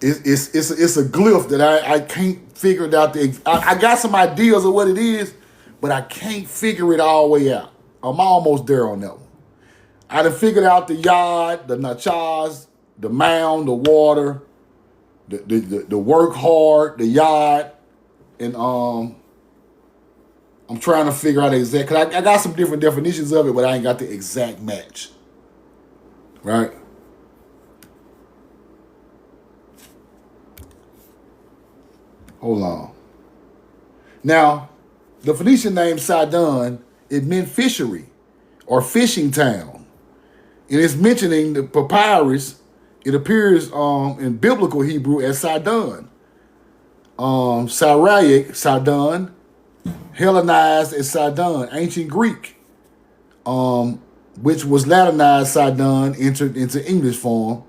it's a glyph that I can't figure it out. I got some ideas of what it is, but I can't figure it all the way out. I'm almost there on that one. I done figured out the yard, the nachas, the mound, the water, the work hard, the yard, and I'm trying to figure out exact, because I got some different definitions of it, but I ain't got the exact match. Right? Hold on. Now, the Phoenician name Sidon, it meant fishery or fishing town. And it's mentioning the papyrus. It appears in biblical Hebrew as Sidon. Syriac, Sidon, Hellenized as Sidon, ancient Greek, which was Latinized Sidon, entered into English form.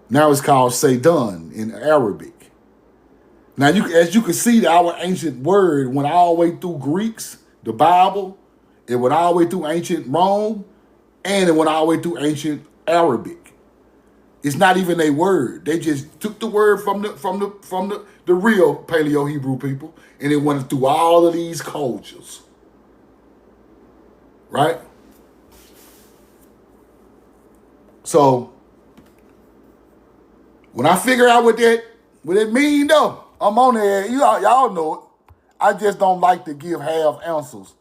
Now it's called Sidon in Arabic. Now, as you can see, our ancient word went all the way through Greeks, the Bible. It went all the way through ancient Rome, and it went all the way through ancient Arabic. It's not even a word. They just took the word from the real Paleo-Hebrew people, and it went through all of these cultures. Right? So, when I figure out what it mean, though, I'm on there. Y'all know it. I just don't like to give half answers.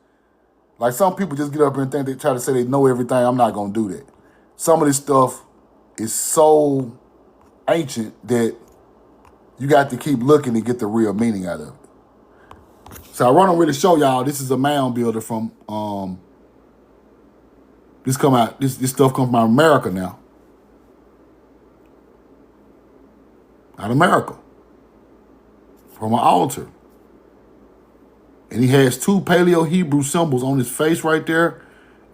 Like some people just get up and think they try to say they know everything. I'm not going to do that. Some of this stuff is so ancient that you got to keep looking to get the real meaning out of it. So I want to really show y'all, this is a mound builder from, this stuff comes from America now. Out of America. From an altar. And he has two Paleo-Hebrew symbols on his face right there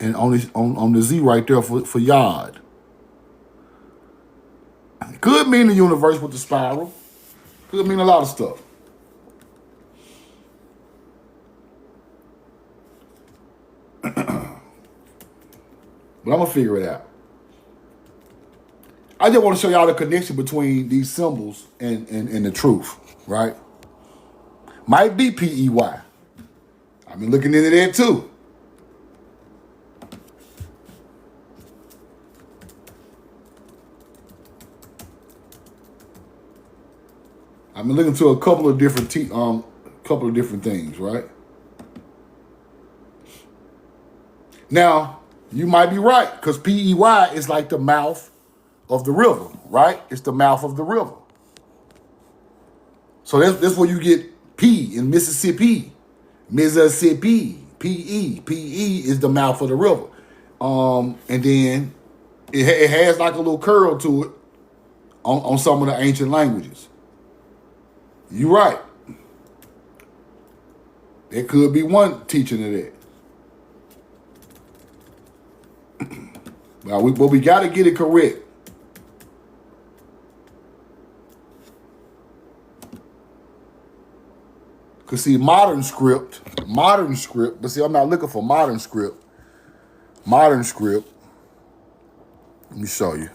and on the Z right there for Yod. It could mean the universe with the spiral. Could mean a lot of stuff. But I'm going to figure it out. I just want to show y'all the connection between these symbols and the truth, right? Might be P-E-Y. I've been looking into that too. I've been looking to a couple of different things, right? Now, you might be right, because P-E-Y is like the mouth of the river, right? It's the mouth of the river. So that's where you get P in Mississippi. Mississippi. P-E. P-E is the mouth of the river. And then it has like a little curl to it on some of the ancient languages. You're right. There could be one teaching of that. But we got to get it correct. Because see, modern script, but see, I'm not looking for modern script. Modern script, let me show you.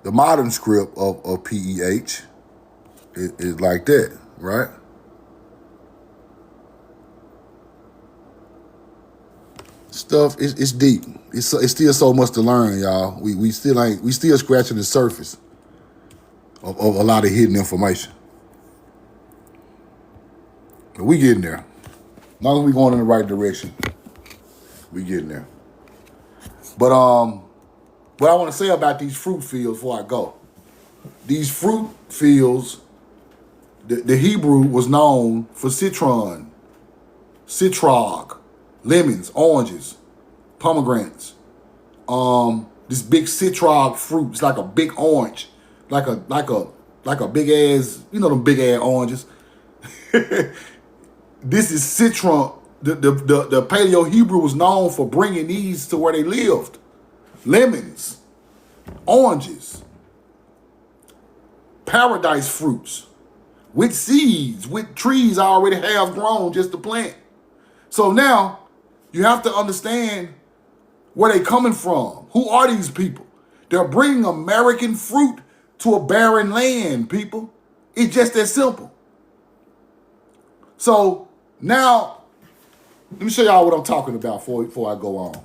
The modern script of PEH is like that, right? Stuff, it's deep. It's still so much to learn, y'all. We still scratching the surface of a lot of hidden information. But we getting there. As long as we going in the right direction, we getting there. But what I want to say about these fruit fields before I go. These fruit fields, the Hebrew was known for citrog, lemons, oranges, pomegranates. This big citrog fruit, it's like a big orange, like a big ass, you know them big ass oranges. This is citron. The Paleo Hebrew was known for bringing these to where they lived. Lemons, oranges, paradise fruits, with seeds, with trees I already have grown just to plant. So now you have to understand where they coming from. Who are these people? They're bringing American fruit to a barren land, people. It's just that simple. So now, let me show y'all what I'm talking about before I go on.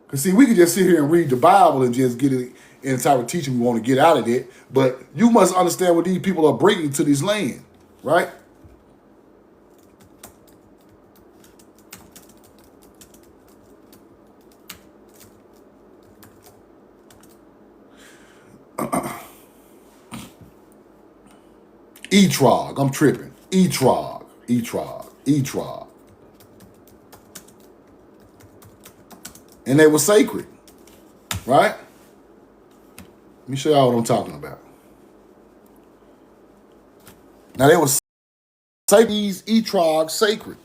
Because see, we can just sit here and read the Bible and just get it in the type of teaching we want to get out of it. But you must understand what these people are bringing to this land, right? Etrog, I'm tripping. Etrog. And they were sacred, right? Let me show y'all what I'm talking about. Now they were sacred. These etrog sacred.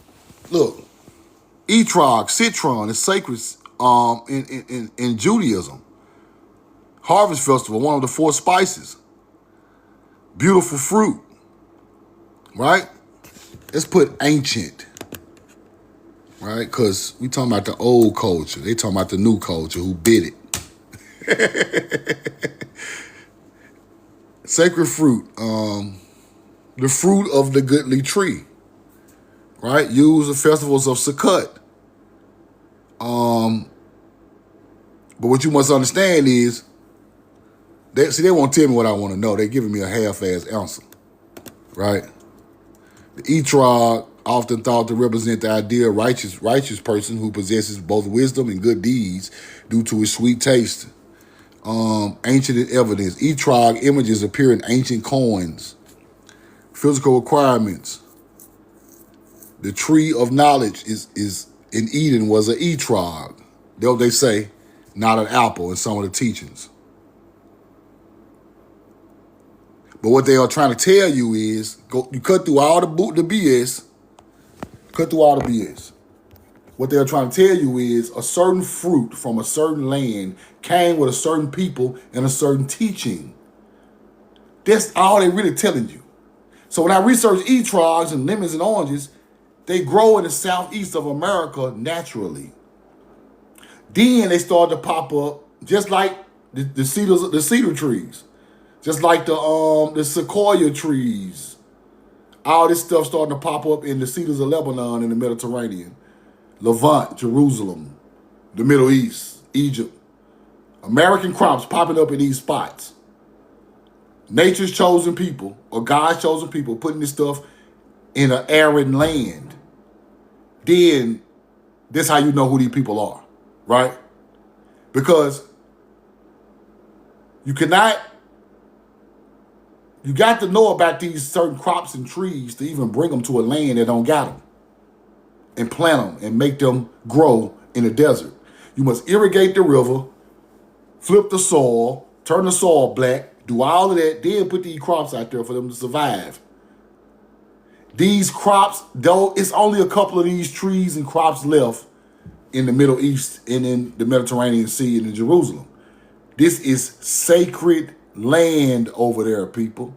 Look, etrog, citron is sacred in Judaism. Harvest festival, one of the 4 spices. Beautiful fruit, right? Let's put ancient, right? Because we talking about the old culture. They talking about the new culture who bit it. Sacred fruit, the fruit of the goodly tree, right? Used in festivals of Sukkot. But what you must understand is, they won't tell me what I want to know. They're giving me a half-ass answer, right? The etrog, often thought to represent the ideal righteous person who possesses both wisdom and good deeds due to its sweet taste. Ancient evidence. Etrog images appear in ancient coins. Physical requirements. The tree of knowledge is in Eden was an etrog. Though they say, not an apple in some of the teachings. But what they are trying to tell you is, you cut through all the BS. Cut through all the BS. What they're trying to tell you is a certain fruit from a certain land came with a certain people and a certain teaching. That's all they're really telling you. So when I research etrogs and lemons and oranges, they grow in the southeast of America naturally. Then they start to pop up just like the cedar trees. Just like the sequoia trees. All this stuff starting to pop up in the cedars of Lebanon in the Mediterranean. Levant, Jerusalem, the Middle East, Egypt. American crops popping up in these spots. Nature's chosen people, or God's chosen people, putting this stuff in an arid land. Then, that's how you know who these people are, right? Because You cannot, you got to know about these certain crops and trees to even bring them to a land that don't got them and plant them and make them grow in the desert. You must irrigate the river, flip the soil, turn the soil black, do all of that, then put these crops out there for them to survive. These crops, though, it's only a couple of these trees and crops left in the Middle East and in the Mediterranean Sea and in Jerusalem. This is sacred land over there, people.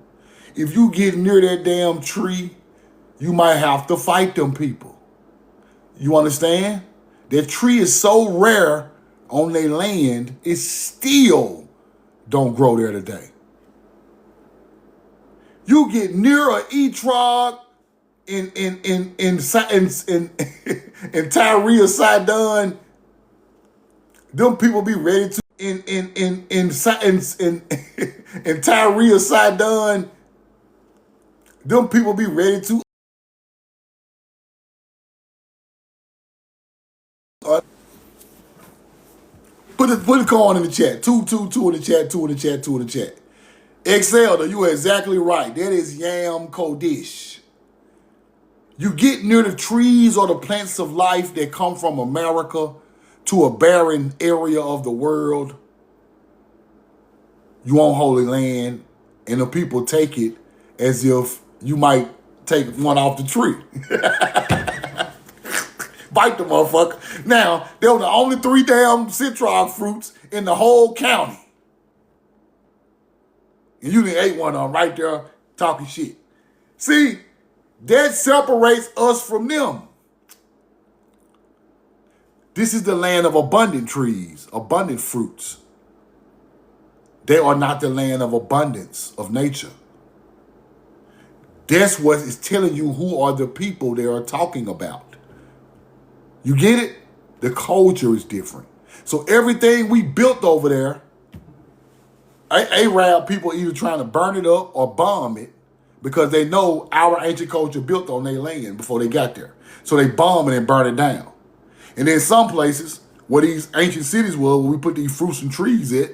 If you get near that damn tree, you might have to fight them people. You understand? That tree is so rare on their land, it still don't grow there today. You get near a etrog in Tyre, Sidon, them people be ready to in Tyre, Sidon, them people be ready to put a coin in the chat. Two in the chat, two in the chat, two in the chat. Excelder, you are exactly right. That is Yam Kodesh. You get near the trees or the plants of life that come from America to a barren area of the world. You on Holy Land, and the people take it as if you might take one off the tree. Bite the motherfucker. Now, there were the only 3 damn citrus fruits in the whole county. And you done ate one of them right there talking shit. See, that separates us from them. This is the land of abundant trees, abundant fruits. They are not the land of abundance of nature. That's what is telling you who are the people they are talking about. You get it? The culture is different. So everything we built over there, Arab people either trying to burn it up or bomb it because they know our ancient culture built on their land before they got there. So they bomb it and burn it down. And then some places where these ancient cities were, where we put these fruits and trees at,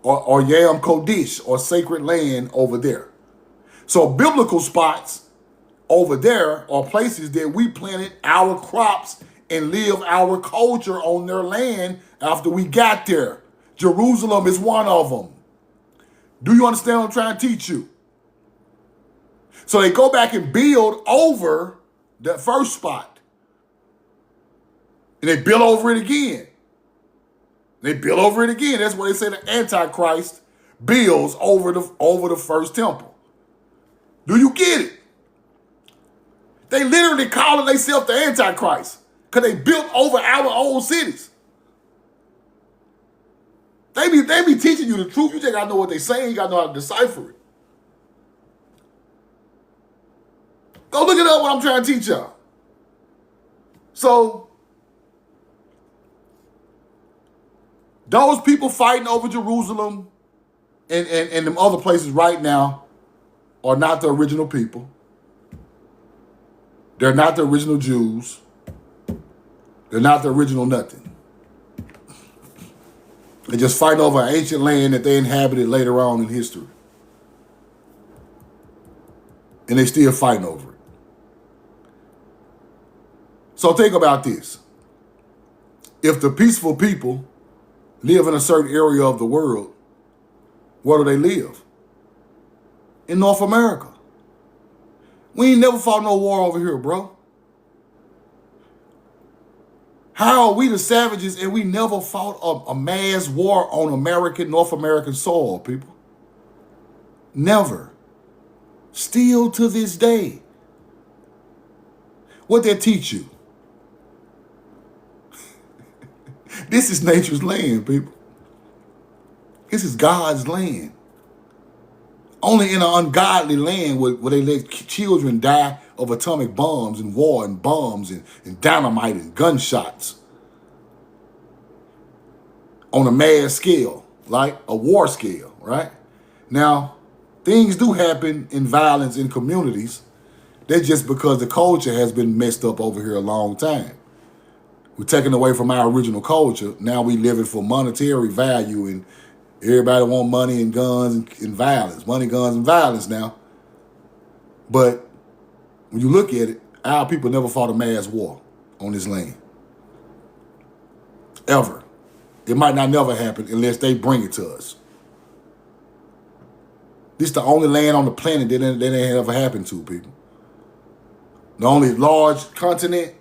or Yam Kodesh, or sacred land over there. So biblical spots over there are places that we planted our crops and live our culture on their land after we got there. Jerusalem is one of them. Do you understand what I'm trying to teach you? So they go back and build over that first spot. And they build over it again. They build over it again. That's why they say the Antichrist builds over the first temple. Do you get it? They literally calling themselves the Antichrist because they built over our own cities. They be teaching you the truth. You just gotta know what they saying. You gotta know how to decipher it. Go look it up what I'm trying to teach y'all. So, those people fighting over Jerusalem and them other places right now are not the original people. They're not the original Jews. They're not the original nothing. They're just fighting over an ancient land that they inhabited later on in history. And they still fighting over it. So think about this. If the peaceful people live in a certain area of the world, where do they live? In North America. We ain't never fought no war over here, bro. How are we the savages and we never fought a mass war on North American soil, people? Never. Still to this day. What that teach you? This is nature's land, people. This is God's land. Only in an ungodly land where they let children die of atomic bombs and war and bombs and dynamite and gunshots on a mass scale, like a war scale, right? Now, things do happen in violence in communities. That's just because the culture has been messed up over here a long time. We're taken away from our original culture. Now we living for monetary value and Everybody want money and guns and violence. Money, guns, and violence now. But when you look at it, our people never fought a mass war on this land. Ever. It might not never happen unless they bring it to us. This is the only land on the planet that ain't ever happened to, people. The only large continent,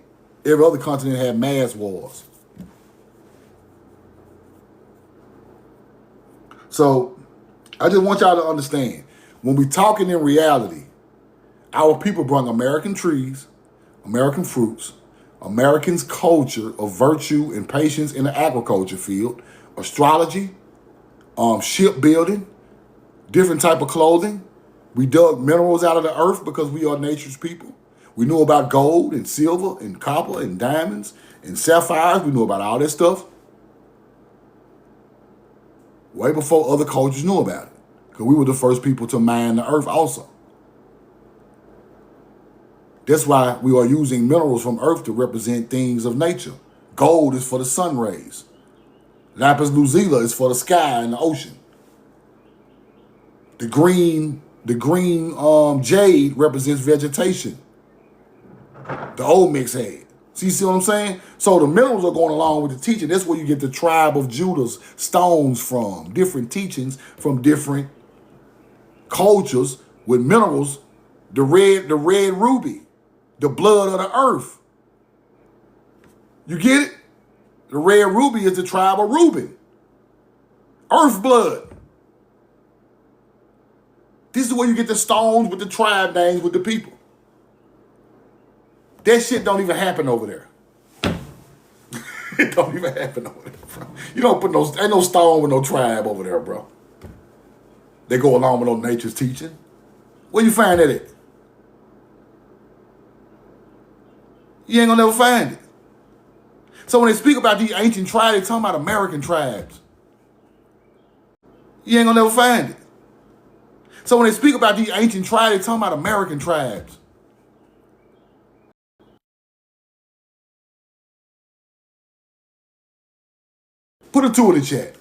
every other continent had mass wars. So I just want y'all to understand, when we talking in reality, our people brought American trees, American fruits, Americans' culture of virtue and patience in the agriculture field, astrology, shipbuilding, different type of clothing. We dug minerals out of the earth because we are nature's people. We knew about gold and silver and copper and diamonds and sapphires. We knew about all that stuff way before other cultures knew about it, because we were the first people to mine the earth also. That's why we are using minerals from earth to represent things of nature. Gold is for the sun rays. Lapis lazuli is for the sky and the ocean. The green jade represents vegetation. The old mix had. See what I'm saying? So the minerals are going along with the teaching. That's where you get the tribe of Judah's stones from. Different teachings from different cultures with minerals. The red ruby, the blood of the earth. You get it? The red ruby is the tribe of Reuben. Earth blood. This is where you get the stones with the tribe names with the people. That shit don't even happen over there. It don't even happen over there, bro. You don't put ain't no stone with no tribe over there, bro. They go along with no nature's teaching. Where you find that at? You ain't gonna never find it. So when they speak about these ancient tribes, they talking about American tribes. You ain't gonna never find it. So when they speak about these ancient tribes, they talking about American tribes. Put a 2 in the chat.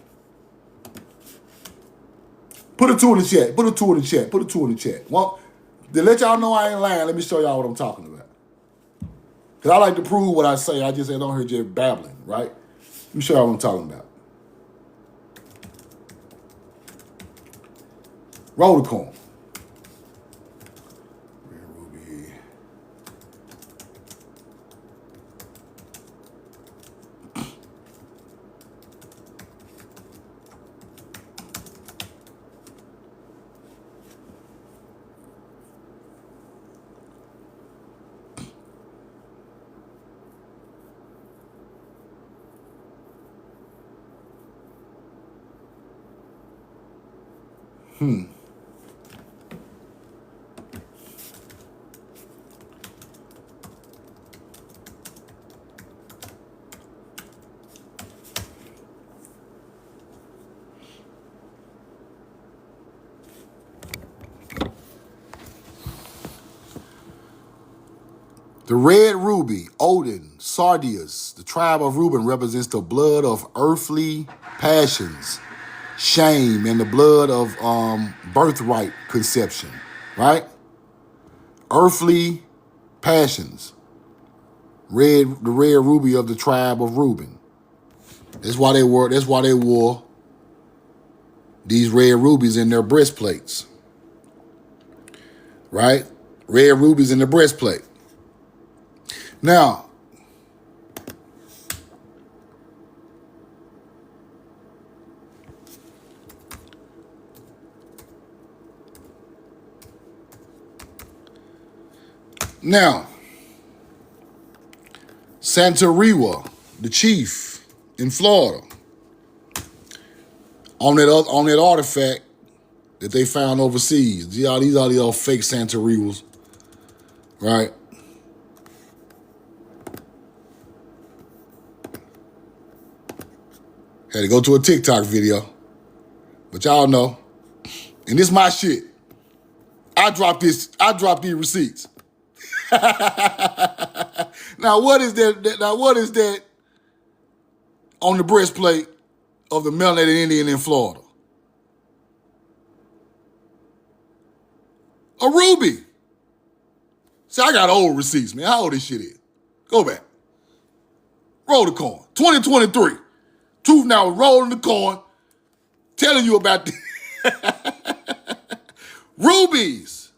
Put a 2 in the chat. Put a 2 in the chat. Put a 2 in the chat. Well, to let y'all know I ain't lying, let me show y'all what I'm talking about. Because I like to prove what I say. I just ain't on here just babbling, right? Let me show y'all what I'm talking about. Roll the coin. Ruby. The red ruby, Odin, Sardius, the tribe of Reuben, represents the blood of earthly passions, shame, and the blood of birthright conception, right? Earthly passions. The red ruby of the tribe of Reuben. That's why they wore these red rubies in their breastplates. Right? Red rubies in the breastplate. Now, Santeria, the chief in Florida, on that artifact that they found overseas. These are these all fake Santerias, right? Had to go to a TikTok video, but y'all know, and this my shit. I dropped these receipts. Now what is that on the breastplate of the melanated Indian in Florida? A ruby. See, I got old receipts, man. How old this shit is? Go back. Roll the coin. 2023. Truth now is rolling the coin, telling you about the rubies.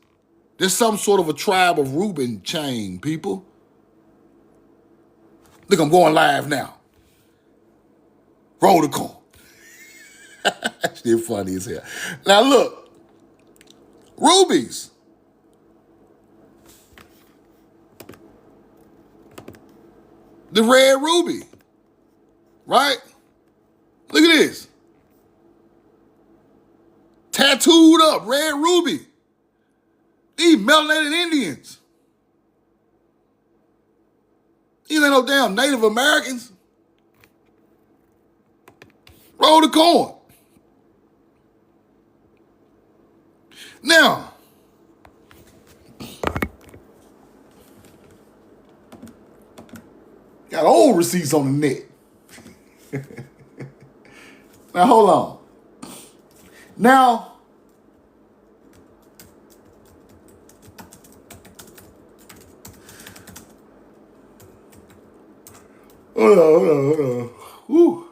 There's some sort of a tribe of Reuben chain, people. Look, I'm going live now. Roll the coin. Still funny as hell. Now look, rubies. The red ruby, right? Look at this. Tattooed up, red ruby. These melanated Indians. These ain't no damn Native Americans. Roll the coin. Now, got old receipts on the net. Now, hold on. Now, hold on. Woo.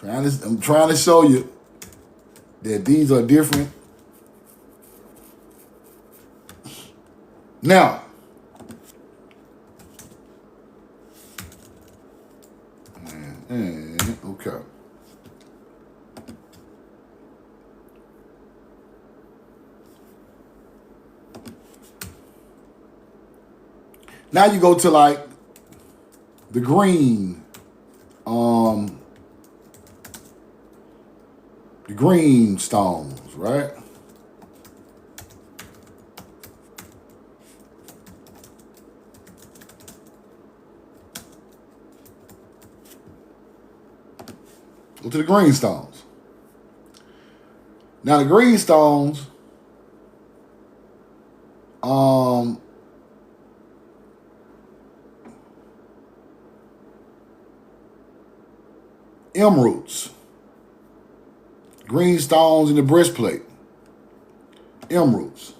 I'm trying to show you that these are different. Now, okay. Now you go to like the green, the green stones, right? Go to the green stones. Now the green stones, emeralds. Green stones in the breastplate. Emeralds.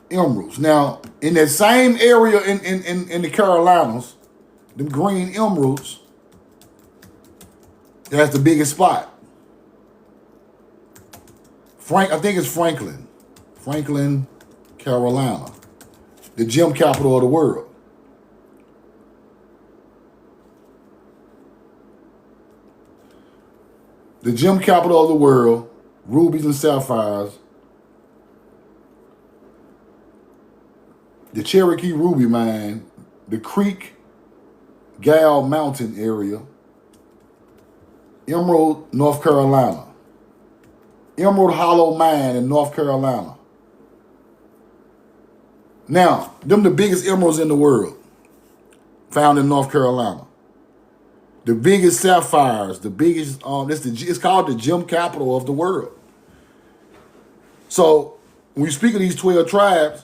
Emeralds. Now, in that same area in the Carolinas, the green emeralds, that's the biggest spot. I think it's Franklin. Franklin, Carolina. The gem capital of the world. The gem capital of the world, rubies and sapphires. The Cherokee Ruby Mine, the Creek Gal Mountain area, Emerald, North Carolina. Emerald Hollow Mine in North Carolina. Now, them the biggest emeralds in the world, found in North Carolina. The biggest sapphires, the biggest, it's called the gem capital of the world. So, when you speak of these 12 tribes,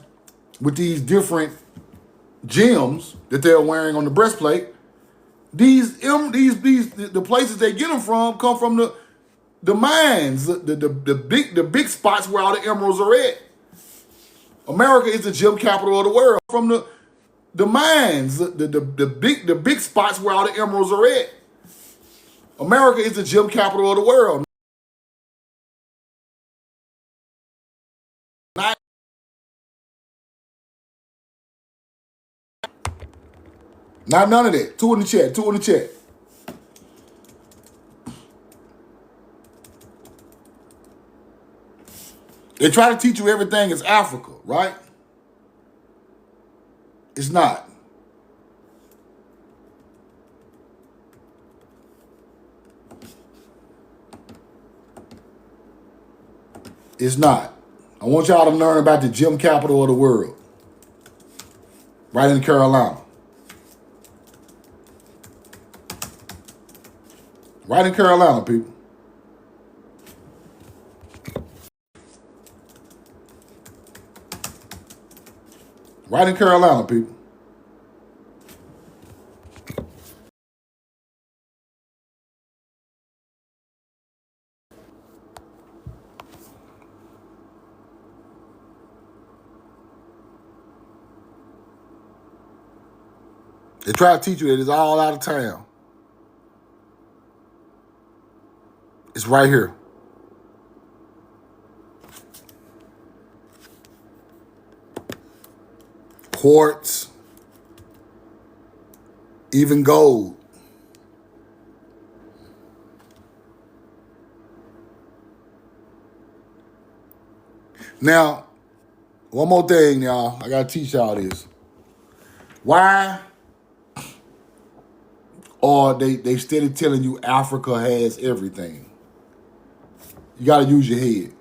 with these different gems that they're wearing on the breastplate, the places they get them from come from the mines, the big spots where all the emeralds are at. America is the gem capital of the world. From the mines, the big spots where all the emeralds are at. America is the gem capital of the world. Not none of that. Two in the chat. They try to teach you everything is Africa, right? It's not. It's not. I want y'all to learn about the gem capital of the world. Right in Carolina. Right in Carolina, people. Right in Carolina, people. They try to teach you that it's all out of town. It's right here. Quartz, even gold. Now, one more thing, y'all. I gotta teach y'all this. Why are they steady telling you Africa has everything? You gotta use your head.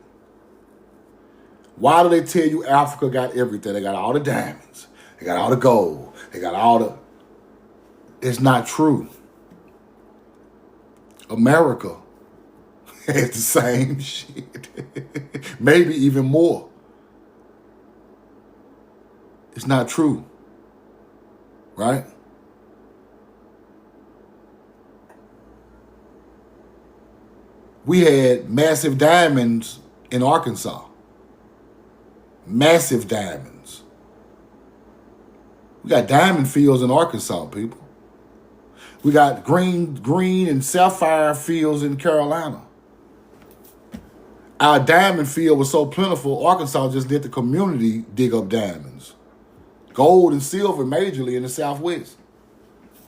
Why do they tell you Africa got everything? They got all the diamonds. They got all the gold. They got all the... It's not true. America has the same shit. Maybe even more. It's not true. Right? We had massive diamonds in Arkansas. Massive diamonds. We got diamond fields in Arkansas, people. We got green and sapphire fields in Carolina. Our diamond field was so plentiful, Arkansas just let the community dig up diamonds. Gold and silver majorly in the Southwest.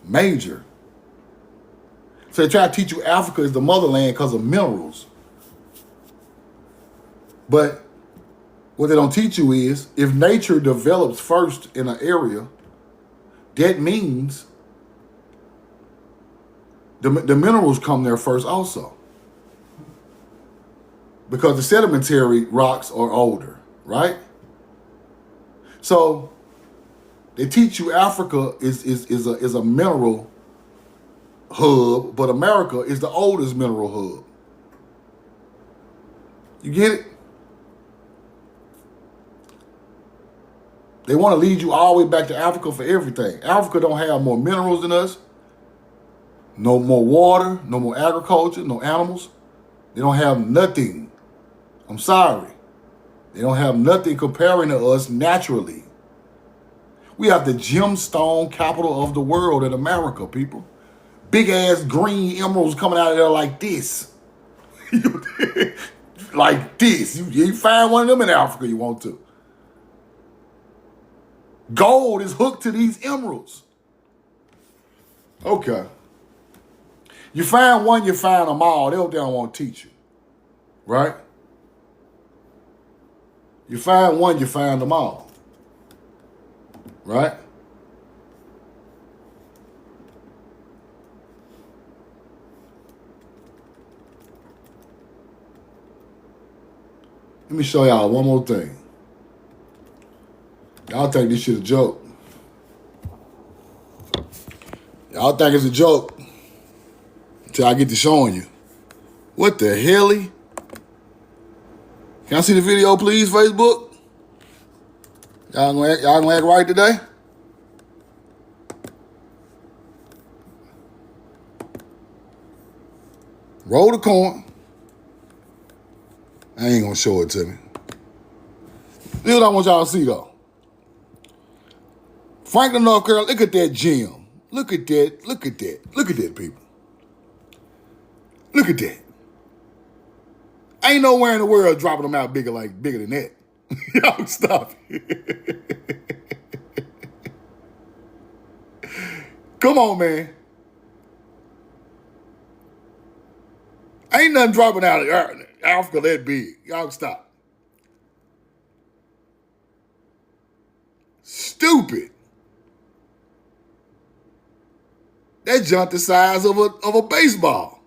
Major. So they try to teach you Africa is the motherland because of minerals. But what they don't teach you is if nature develops first in an area, that means the minerals come there first also. Because the sedimentary rocks are older, right? So they teach you Africa is a mineral hub, but America is the oldest mineral hub. You get it? They want to lead you all the way back to Africa for everything. Africa don't have more minerals than us. No more water, no more agriculture, no animals. They don't have nothing. I'm sorry. They don't have nothing comparing to us naturally. We have the gemstone capital of the world in America, people. Big ass green emeralds coming out of there like this. Like this. You find one of them in Africa you want to. Gold is hooked to these emeralds. Okay. You find one, you find them all. They don't want to teach you. Right? You find one, you find them all. Right? Let me show y'all one more thing. Y'all think this shit a joke. Y'all think it's a joke until I get to showing you. What the hell? Can I see the video, please, Facebook? Y'all gonna act right today? Roll the coin. I ain't gonna show it to me. This is what I want y'all to see, though. Franklin, North Carolina, look at that gem. Look at that. Look at that. Look at that, people. Look at that. Ain't nowhere in the world dropping them out bigger than that. Y'all stop it. Come on, man. Ain't nothing dropping out of Africa that big. Y'all stop. Stupid. That junk the size of a baseball.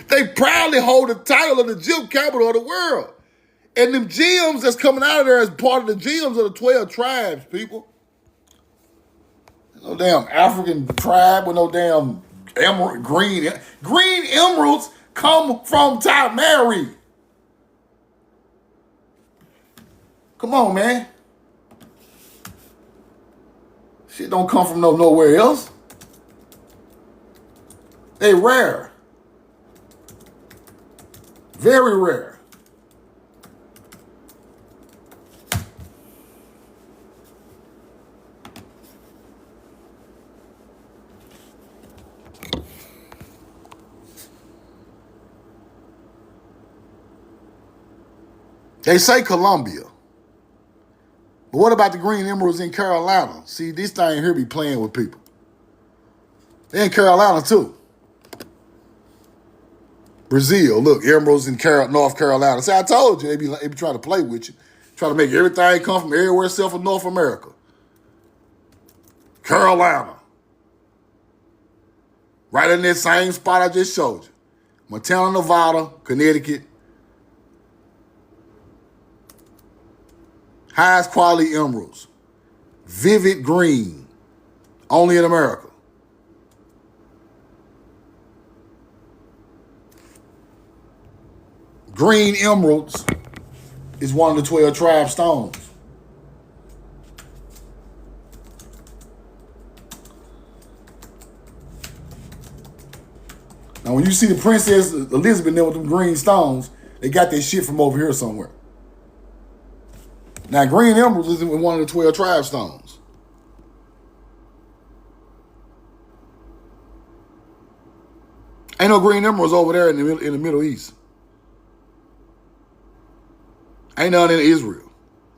They proudly hold the title of the gem capital of the world. And them gems that's coming out of there as part of the gems of the 12 tribes, people. No damn African tribe with no damn emerald, green emeralds come from Tamari. Come on, man. Shit don't come from nowhere else. They rare. Very rare. They say Colombia. But what about the green emeralds in Carolina? See, this thing here be playing with people. They're in Carolina too. Brazil, look, emeralds in North Carolina. See, I told you, they be trying to play with you. Try to make everything come from everywhere except for North America. Carolina. Right in that same spot I just showed you. Montana, Nevada, Connecticut. Highest quality emeralds. Vivid green. Only in America. Green emeralds is one of the 12 tribe stones. Now, when you see the Princess Elizabeth there with them green stones, they got that shit from over here somewhere. Now, green emeralds is one of the 12 tribe stones. Ain't no green emeralds over there in the Middle East. Ain't none in Israel.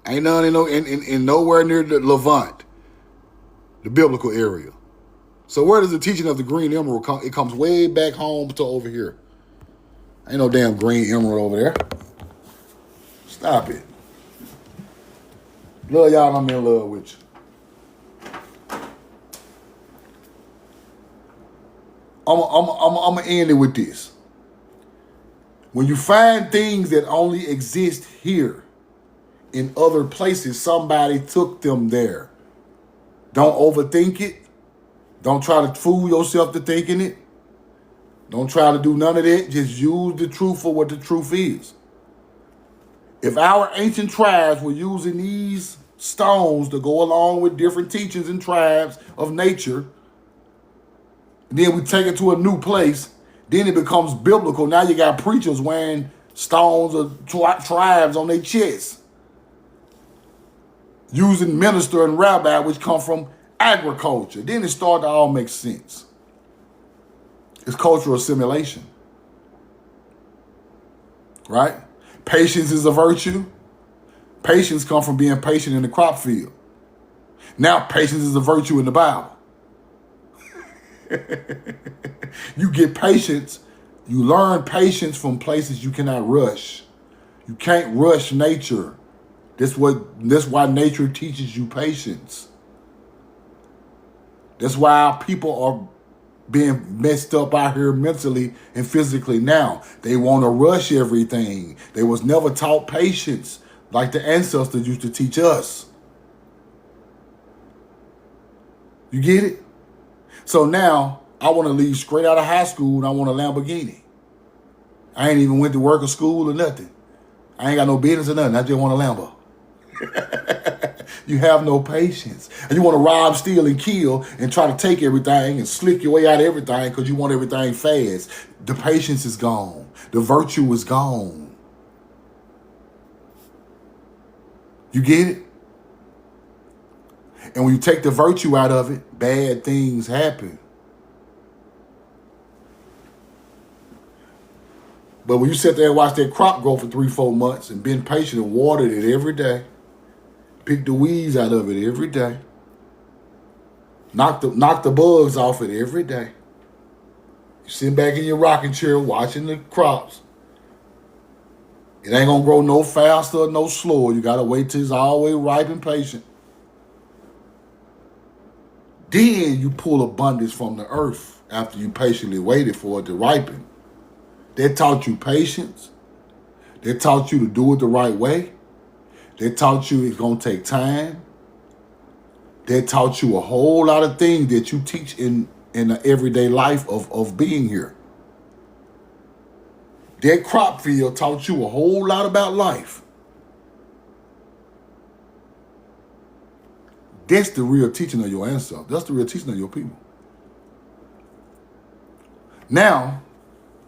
Ain't none in nowhere near the Levant, the biblical area. So where does the teaching of the green emerald come? It comes way back home to over here. Ain't no damn green emerald over there. Stop it. Love y'all and I'm in love with you. I'm going to end it with this. When you find things that only exist here, in other places, somebody took them there. Don't overthink it. Don't try to fool yourself to thinking it. Don't try to do none of that. Just use the truth for what the truth is. If our ancient tribes were using these stones to go along with different teachings and tribes of nature, then we take it to a new place, then it becomes biblical. Now you got preachers wearing stones of tribes on their chests, using minister and rabbi, which come from agriculture. Then it started to all make sense. It's cultural assimilation. Right? Patience is a virtue. Patience comes from being patient in the crop field. Now patience is a virtue in the Bible. You get patience. You learn patience from places you cannot rush. You can't rush nature. That's why nature teaches you patience. That's why our people are being messed up out here mentally and physically now. They want to rush everything. They was never taught patience like the ancestors used to teach us. You get it? So now I want to leave straight out of high school and I want a Lamborghini. I ain't even went to work or school or nothing. I ain't got no business or nothing. I just want a Lambo. You have no patience. And you want to rob, steal, and kill and try to take everything and slick your way out of everything because you want everything fast. The patience is gone. The virtue is gone. You get it? And when you take the virtue out of it, bad things happen. But when you sit there and watch that crop grow for 3-4 months and been patient and watered it every day, pick the weeds out of it every day, knock the bugs off it every day. You sit back in your rocking chair watching the crops. It ain't gonna grow no faster or no slower. You gotta wait till it's all the way ripe and patient. Then you pull abundance from the earth after you patiently waited for it to ripen. They taught you patience. They taught you to do it the right way. They taught you it's going to take time. They taught you a whole lot of things that you teach in the everyday life of being here. That crop field taught you a whole lot about life. That's the real teaching of your ancestors. That's the real teaching of your people. Now,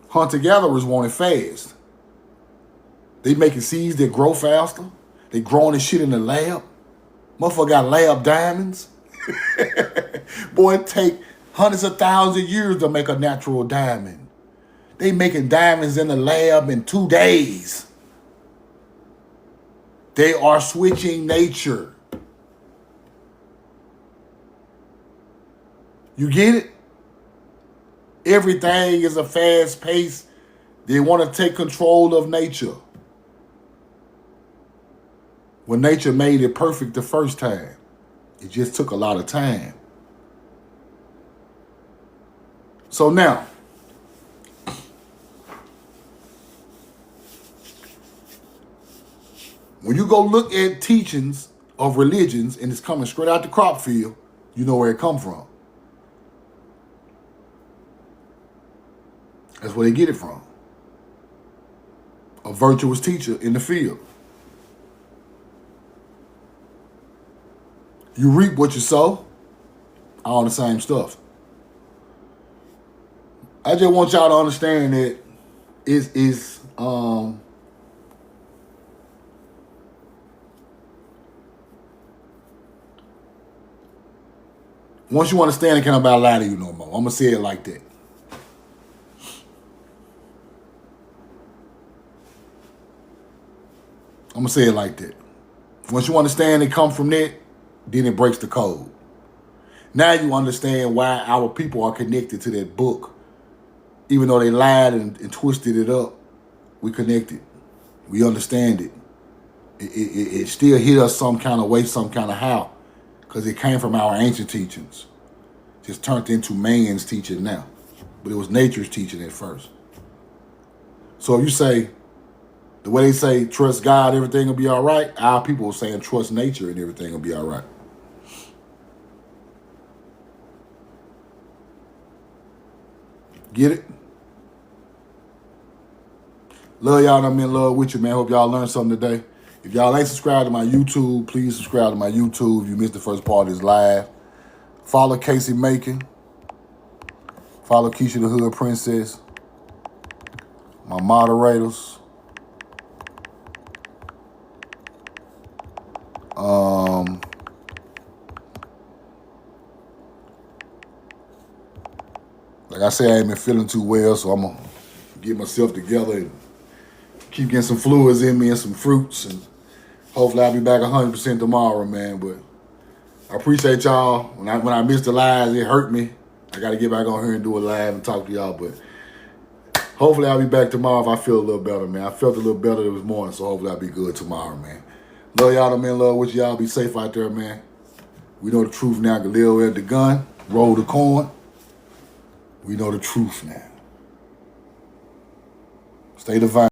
hunter-gatherers want it fast. They making seeds that grow faster. They growing this shit in the lab. Motherfucker got lab diamonds. Boy, it take hundreds of thousands of years to make a natural diamond. They making diamonds in the lab in 2 days. They are switching nature. You get it? Everything is a fast pace. They want to take control of nature. When nature made it perfect the first time, it just took a lot of time. So now, when you go look at teachings of religions and it's coming straight out the crop field, you know where it come from. That's where they get it from. A virtuous teacher in the field. You reap what you sow. All the same stuff. I just want y'all to understand that once you understand it, can't nobody lie to you no more. I'm gonna say it like that. I'm gonna say it like that. Once you understand it come from that, then it breaks the code. Now you understand why our people are connected to that book. Even though they lied and twisted it up, we connected. We understand it. It still hit us some kind of way, some kind of how. Because it came from our ancient teachings. Just turned into man's teaching now. But it was nature's teaching at first. So if you say, the way they say, trust God, everything will be all right, our people are saying trust nature and everything will be all right. Get it? Love y'all and I'm in love with you, man. Hope y'all learned something today. If y'all ain't subscribed to my YouTube, please subscribe to my YouTube. If you missed the first part of this live, follow Casey Macon. Follow Keisha the Hood Princess. My moderators. Like I said, I ain't been feeling too well, so I'm going to get myself together and keep getting some fluids in me and some fruits, and hopefully I'll be back 100% tomorrow, man. But I appreciate y'all. When I missed the lives, it hurt me. I got to get back on here and do a live and talk to y'all, but hopefully I'll be back tomorrow if I feel a little better, man. I felt a little better this morning, so hopefully I'll be good tomorrow, man. Love y'all, I'm in love with y'all. Be safe out there, man. We know the truth now. Galil at the gun. Roll the corn. We know the truth now. Stay divine.